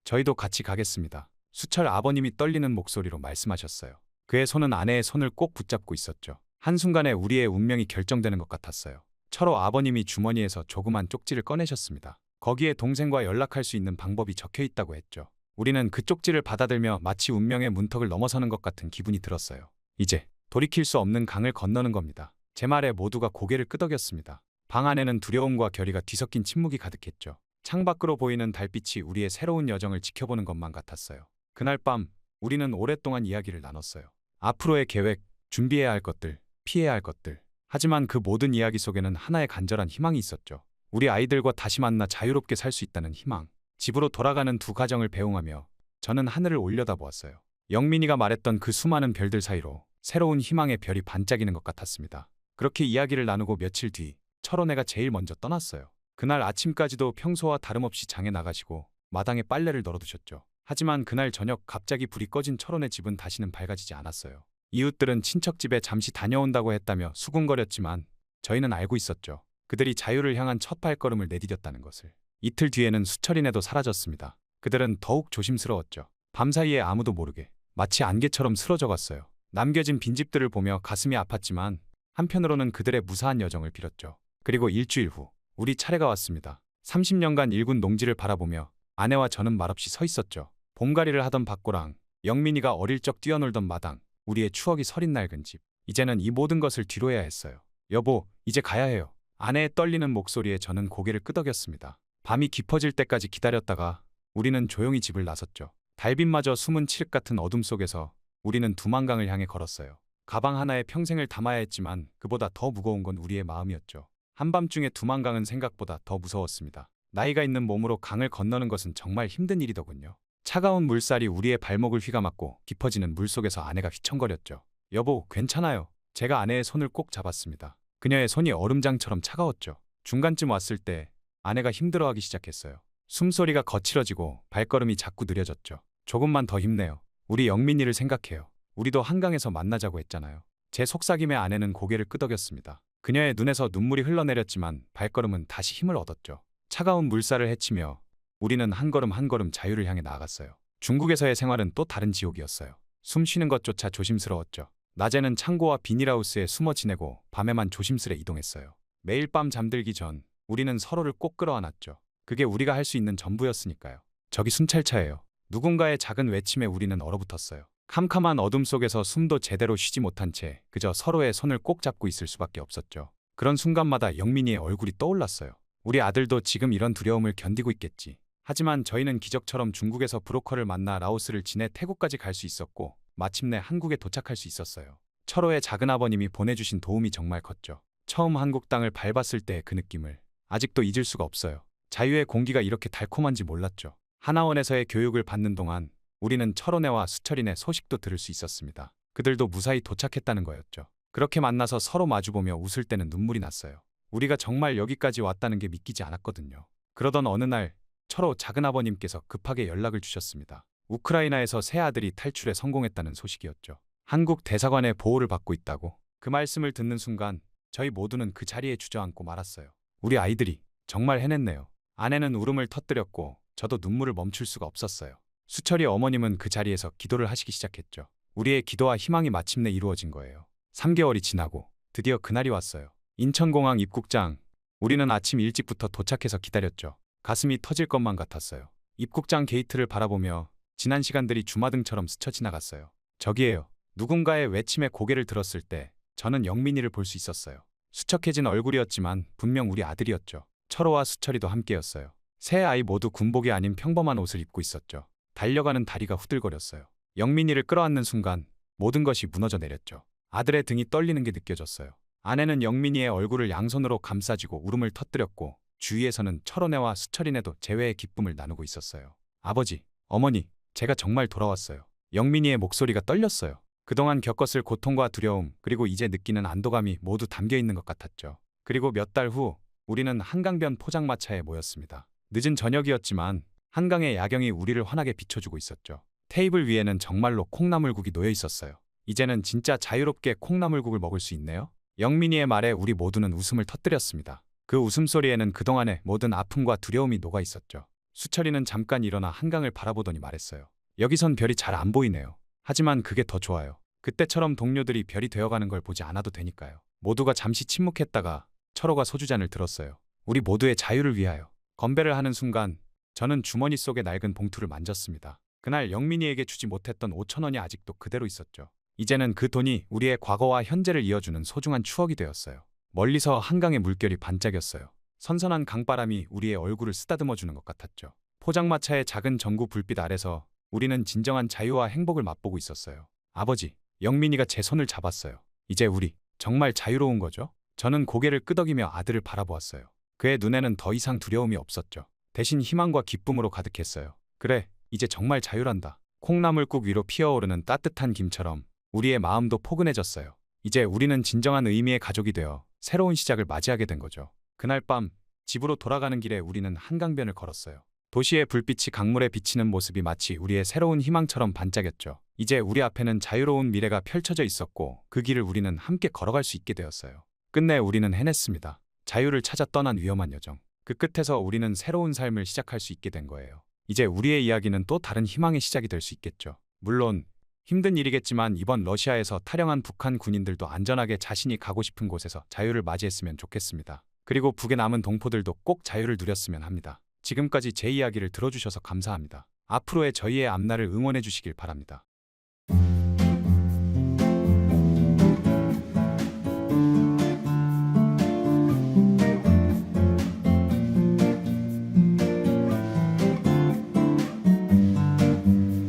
저희도 같이 가겠습니다. 수철 아버님이 떨리는 목소리로 말씀하셨어요. 그의 손은 아내의 손을 꼭 붙잡고 있었죠. 한순간에 우리의 운명이 결정되는 것 같았어요. 철호 아버님이 주머니에서 조그만 쪽지를 꺼내셨습니다. 거기에 동생과 연락할 수 있는 방법이 적혀 있다고 했죠. 우리는 그 쪽지를 받아들며 마치 운명의 문턱을 넘어서는 것 같은 기분이 들었어요. 이제 돌이킬 수 없는 강을 건너는 겁니다. 제 말에 모두가 고개를 끄덕였습니다. 방 안에는 두려움과 결의가 뒤섞인 침묵이 가득했죠. 창밖으로 보이는 달빛이 우리의 새로운 여정을 지켜보는 것만 같았어요. 그날 밤 우리는 오랫동안 이야기를 나눴어요. 앞으로의 계획, 준비해야 할 것들, 피해야 할 것들. 하지만 그 모든 이야기 속에는 하나의 간절한 희망이 있었죠. 우리 아이들과 다시 만나 자유롭게 살 수 있다는 희망. 집으로 돌아가는 두 가정을 배웅하며 저는 하늘을 올려다보았어요. 영민이가 말했던 그 수많은 별들 사이로 새로운 희망의 별이 반짝이는 것 같았습니다. 그렇게 이야기를 나누고 며칠 뒤 철원애가 제일 먼저 떠났어요. 그날 아침까지도 평소와 다름없이 장에 나가시고 마당에 빨래를 널어두셨죠. 하지만 그날 저녁 갑자기 불이 꺼진 철원의 집은 다시는 밝아지지 않았어요. 이웃들은 친척집에 잠시 다녀온다고 했다며 수군거렸지만 저희는 알고 있었죠. 그들이 자유를 향한 첫 발걸음을 내디뎠다는 것을. 이틀 뒤에는 수철이네도 사라졌습니다. 그들은 더욱 조심스러웠죠. 밤사이에 아무도 모르게 마치 안개처럼 쓰러져갔어요. 남겨진 빈집들을 보며 가슴이 아팠지만 한편으로는 그들의 무사한 여정을 빌었죠. 그리고 일주일 후 우리 차례가 왔습니다. 30년간 일군 농지를 바라보며 아내와 저는 말없이 서 있었죠. 봄가리를 하던 밭고랑, 영민이가 어릴 적 뛰어놀던 마당, 우리의 추억이 서린 낡은 집. 이제는 이 모든 것을 뒤로해야 했어요. 여보, 이제 가야 해요. 아내의 떨리는 목소리에 저는 고개를 끄덕였습니다. 밤이 깊어질 때까지 기다렸다가 우리는 조용히 집을 나섰죠. 달빛마저 숨은 칠흑 같은 어둠 속에서 우리는 두만강을 향해 걸었어요. 가방 하나에 평생을 담아야 했지만 그보다 더 무거운 건 우리의 마음이었죠. 한밤중에 두만강은 생각보다 더 무서웠습니다. 나이가 있는 몸으로 강을 건너는 것은 정말 힘든 일이더군요. 차가운 물살이 우리의 발목을 휘감았고 깊어지는 물속에서 아내가 휘청거렸죠. 여보, 괜찮아요. 제가 아내의 손을 꼭 잡았습니다. 그녀의 손이 얼음장처럼 차가웠죠. 중간쯤 왔을 때 아내가 힘들어하기 시작했어요. 숨소리가 거칠어지고 발걸음이 자꾸 느려졌죠. 조금만 더 힘내요. 우리 영민이를 생각해요. 우리도 한강에서 만나자고 했잖아요. 제 속삭임에 아내는 고개를 끄덕였습니다. 그녀의 눈에서 눈물이 흘러내렸지만 발걸음은 다시 힘을 얻었죠. 차가운 물살을 헤치며 우리는 한 걸음 한 걸음 자유를 향해 나아갔어요. 중국에서의 생활은 또 다른 지옥이었어요. 숨 쉬는 것조차 조심스러웠죠. 낮에는 창고와 비닐하우스에 숨어 지내고 밤에만 조심스레 이동했어요. 매일 밤 잠들기 전 우리는 서로를 꼭 끌어안았죠. 그게 우리가 할 수 있는 전부였으니까요. 저기 순찰차예요. 누군가의 작은 외침에 우리는 얼어붙었어요. 캄캄한 어둠 속에서 숨도 제대로 쉬지 못한 채 그저 서로의 손을 꼭 잡고 있을 수밖에 없었죠. 그런 순간마다 영민이의 얼굴이 떠올랐어요. 우리 아들도 지금 이런 두려움을 견디고 있겠지. 하지만 저희는 기적처럼 중국에서 브로커를 만나 라오스를 지내 태국까지 갈 수 있었고 마침내 한국에 도착할 수 있었어요. 철호의 작은아버님이 보내주신 도움이 정말 컸죠. 처음 한국 땅을 밟았을 때의 그 느낌을 아직도 잊을 수가 없어요. 자유의 공기가 이렇게 달콤한지 몰랐죠. 하나원에서의 교육을 받는 동안 우리는 철원애와 수철이네 소식도 들을 수 있었습니다. 그들도 무사히 도착했다는 거였죠. 그렇게 만나서 서로 마주보며 웃을 때는 눈물이 났어요. 우리가 정말 여기까지 왔다는 게 믿기지 않았거든요. 그러던 어느 날 철호 작은아버님께서 급하게 연락을 주셨습니다. 우크라이나에서 새 아들이 탈출에 성공했다는 소식이었죠. 한국 대사관의 보호를 받고 있다고. 그 말씀을 듣는 순간 저희 모두는 그 자리에 주저앉고 말았어요. 우리 아이들이 정말 해냈네요. 아내는 울음을 터뜨렸고 저도 눈물을 멈출 수가 없었어요. 수철이 어머님은 그 자리에서 기도를 하시기 시작했죠. 우리의 기도와 희망이 마침내 이루어진 거예요. 3개월이 지나고 드디어 그날이 왔어요. 인천공항 입국장. 우리는 아침 일찍부터 도착해서 기다렸죠. 가슴이 터질 것만 같았어요. 입국장 게이트를 바라보며 지난 시간들이 주마등처럼 스쳐 지나갔어요. 저기에요. 누군가의 외침에 고개를 들었을 때 저는 영민이를 볼 수 있었어요. 수척해진 얼굴이었지만 분명 우리 아들이었죠. 철호와 수철이도 함께였어요. 세 아이 모두 군복이 아닌 평범한 옷을 입고 있었죠. 달려가는 다리가 후들거렸어요. 영민이를 끌어안는 순간 모든 것이 무너져 내렸죠. 아들의 등이 떨리는 게 느껴졌어요. 아내는 영민이의 얼굴을 양손으로 감싸쥐고 울음을 터뜨렸고 주위에서는 철원애와 수철이네도 재회의 기쁨을 나누고 있었어요. 아버지, 어머니, 제가 정말 돌아왔어요. 영민이의 목소리가 떨렸어요. 그동안 겪었을 고통과 두려움, 그리고 이제 느끼는 안도감이 모두 담겨 있는 것 같았죠. 그리고 몇 달 후 우리는 한강변 포장마차에 모였습니다. 늦은 저녁이었지만 한강의 야경이 우리를 환하게 비춰주고 있었죠. 테이블 위에는 정말로 콩나물국이 놓여 있었어요. 이제는 진짜 자유롭게 콩나물국을 먹을 수 있네요. 영민이의 말에 우리 모두는 웃음을 터뜨렸습니다. 그 웃음소리에는 그동안의 모든 아픔과 두려움이 녹아 있었죠. 수철이는 잠깐 일어나 한강을 바라보더니 말했어요. 여기선 별이 잘 안 보이네요. 하지만 그게 더 좋아요. 그때처럼 동료들이 별이 되어가는 걸 보지 않아도 되니까요. 모두가 잠시 침묵했다가 철호가 소주잔을 들었어요. 우리 모두의 자유를 위하여. 건배를 하는 순간 저는 주머니 속의 낡은 봉투를 만졌습니다. 그날 영민이에게 주지 못했던 5,000원이 아직도 그대로 있었죠. 이제는 그 돈이 우리의 과거와 현재를 이어주는 소중한 추억이 되었어요. 멀리서 한강의 물결이 반짝였어요. 선선한 강바람이 우리의 얼굴을 쓰다듬어주는 것 같았죠. 포장마차의 작은 전구 불빛 아래서 우리는 진정한 자유와 행복을 맛보고 있었어요. 아버지, 영민이가 제 손을 잡았어요. 이제 우리 정말 자유로운 거죠? 저는 고개를 끄덕이며 아들을 바라보았어요. 그의 눈에는 더 이상 두려움이 없었죠. 대신 희망과 기쁨으로 가득했어요. 그래, 이제 정말 자유란다. 콩나물국 위로 피어오르는 따뜻한 김처럼 우리의 마음도 포근해졌어요. 이제 우리는 진정한 의미의 가족이 되어 새로운 시작을 맞이하게 된 거죠. 그날 밤 집으로 돌아가는 길에 우리는 한강변을 걸었어요. 도시의 불빛이 강물에 비치는 모습이 마치 우리의 새로운 희망처럼 반짝였죠. 이제 우리 앞에는 자유로운 미래가 펼쳐져 있었고 그 길을 우리는 함께 걸어갈 수 있게 되었어요. 끝내 우리는 해냈습니다. 자유를 찾아 떠난 위험한 여정. 그 끝에서 우리는 새로운 삶을 시작할 수 있게 된 거예요. 이제 우리의 이야기는 또 다른 희망의 시작이 될 수 있겠죠. 물론 힘든 일이겠지만 이번 러시아에서 탈영한 북한 군인들도 안전하게 자신이 가고 싶은 곳에서 자유를 맞이했으면 좋겠습니다. 그리고 북에 남은 동포들도 꼭 자유를 누렸으면 합니다. 지금까지 제 이야기를 들어주셔서 감사합니다. 앞으로의 저희의 앞날을 응원해 주시길 바랍니다.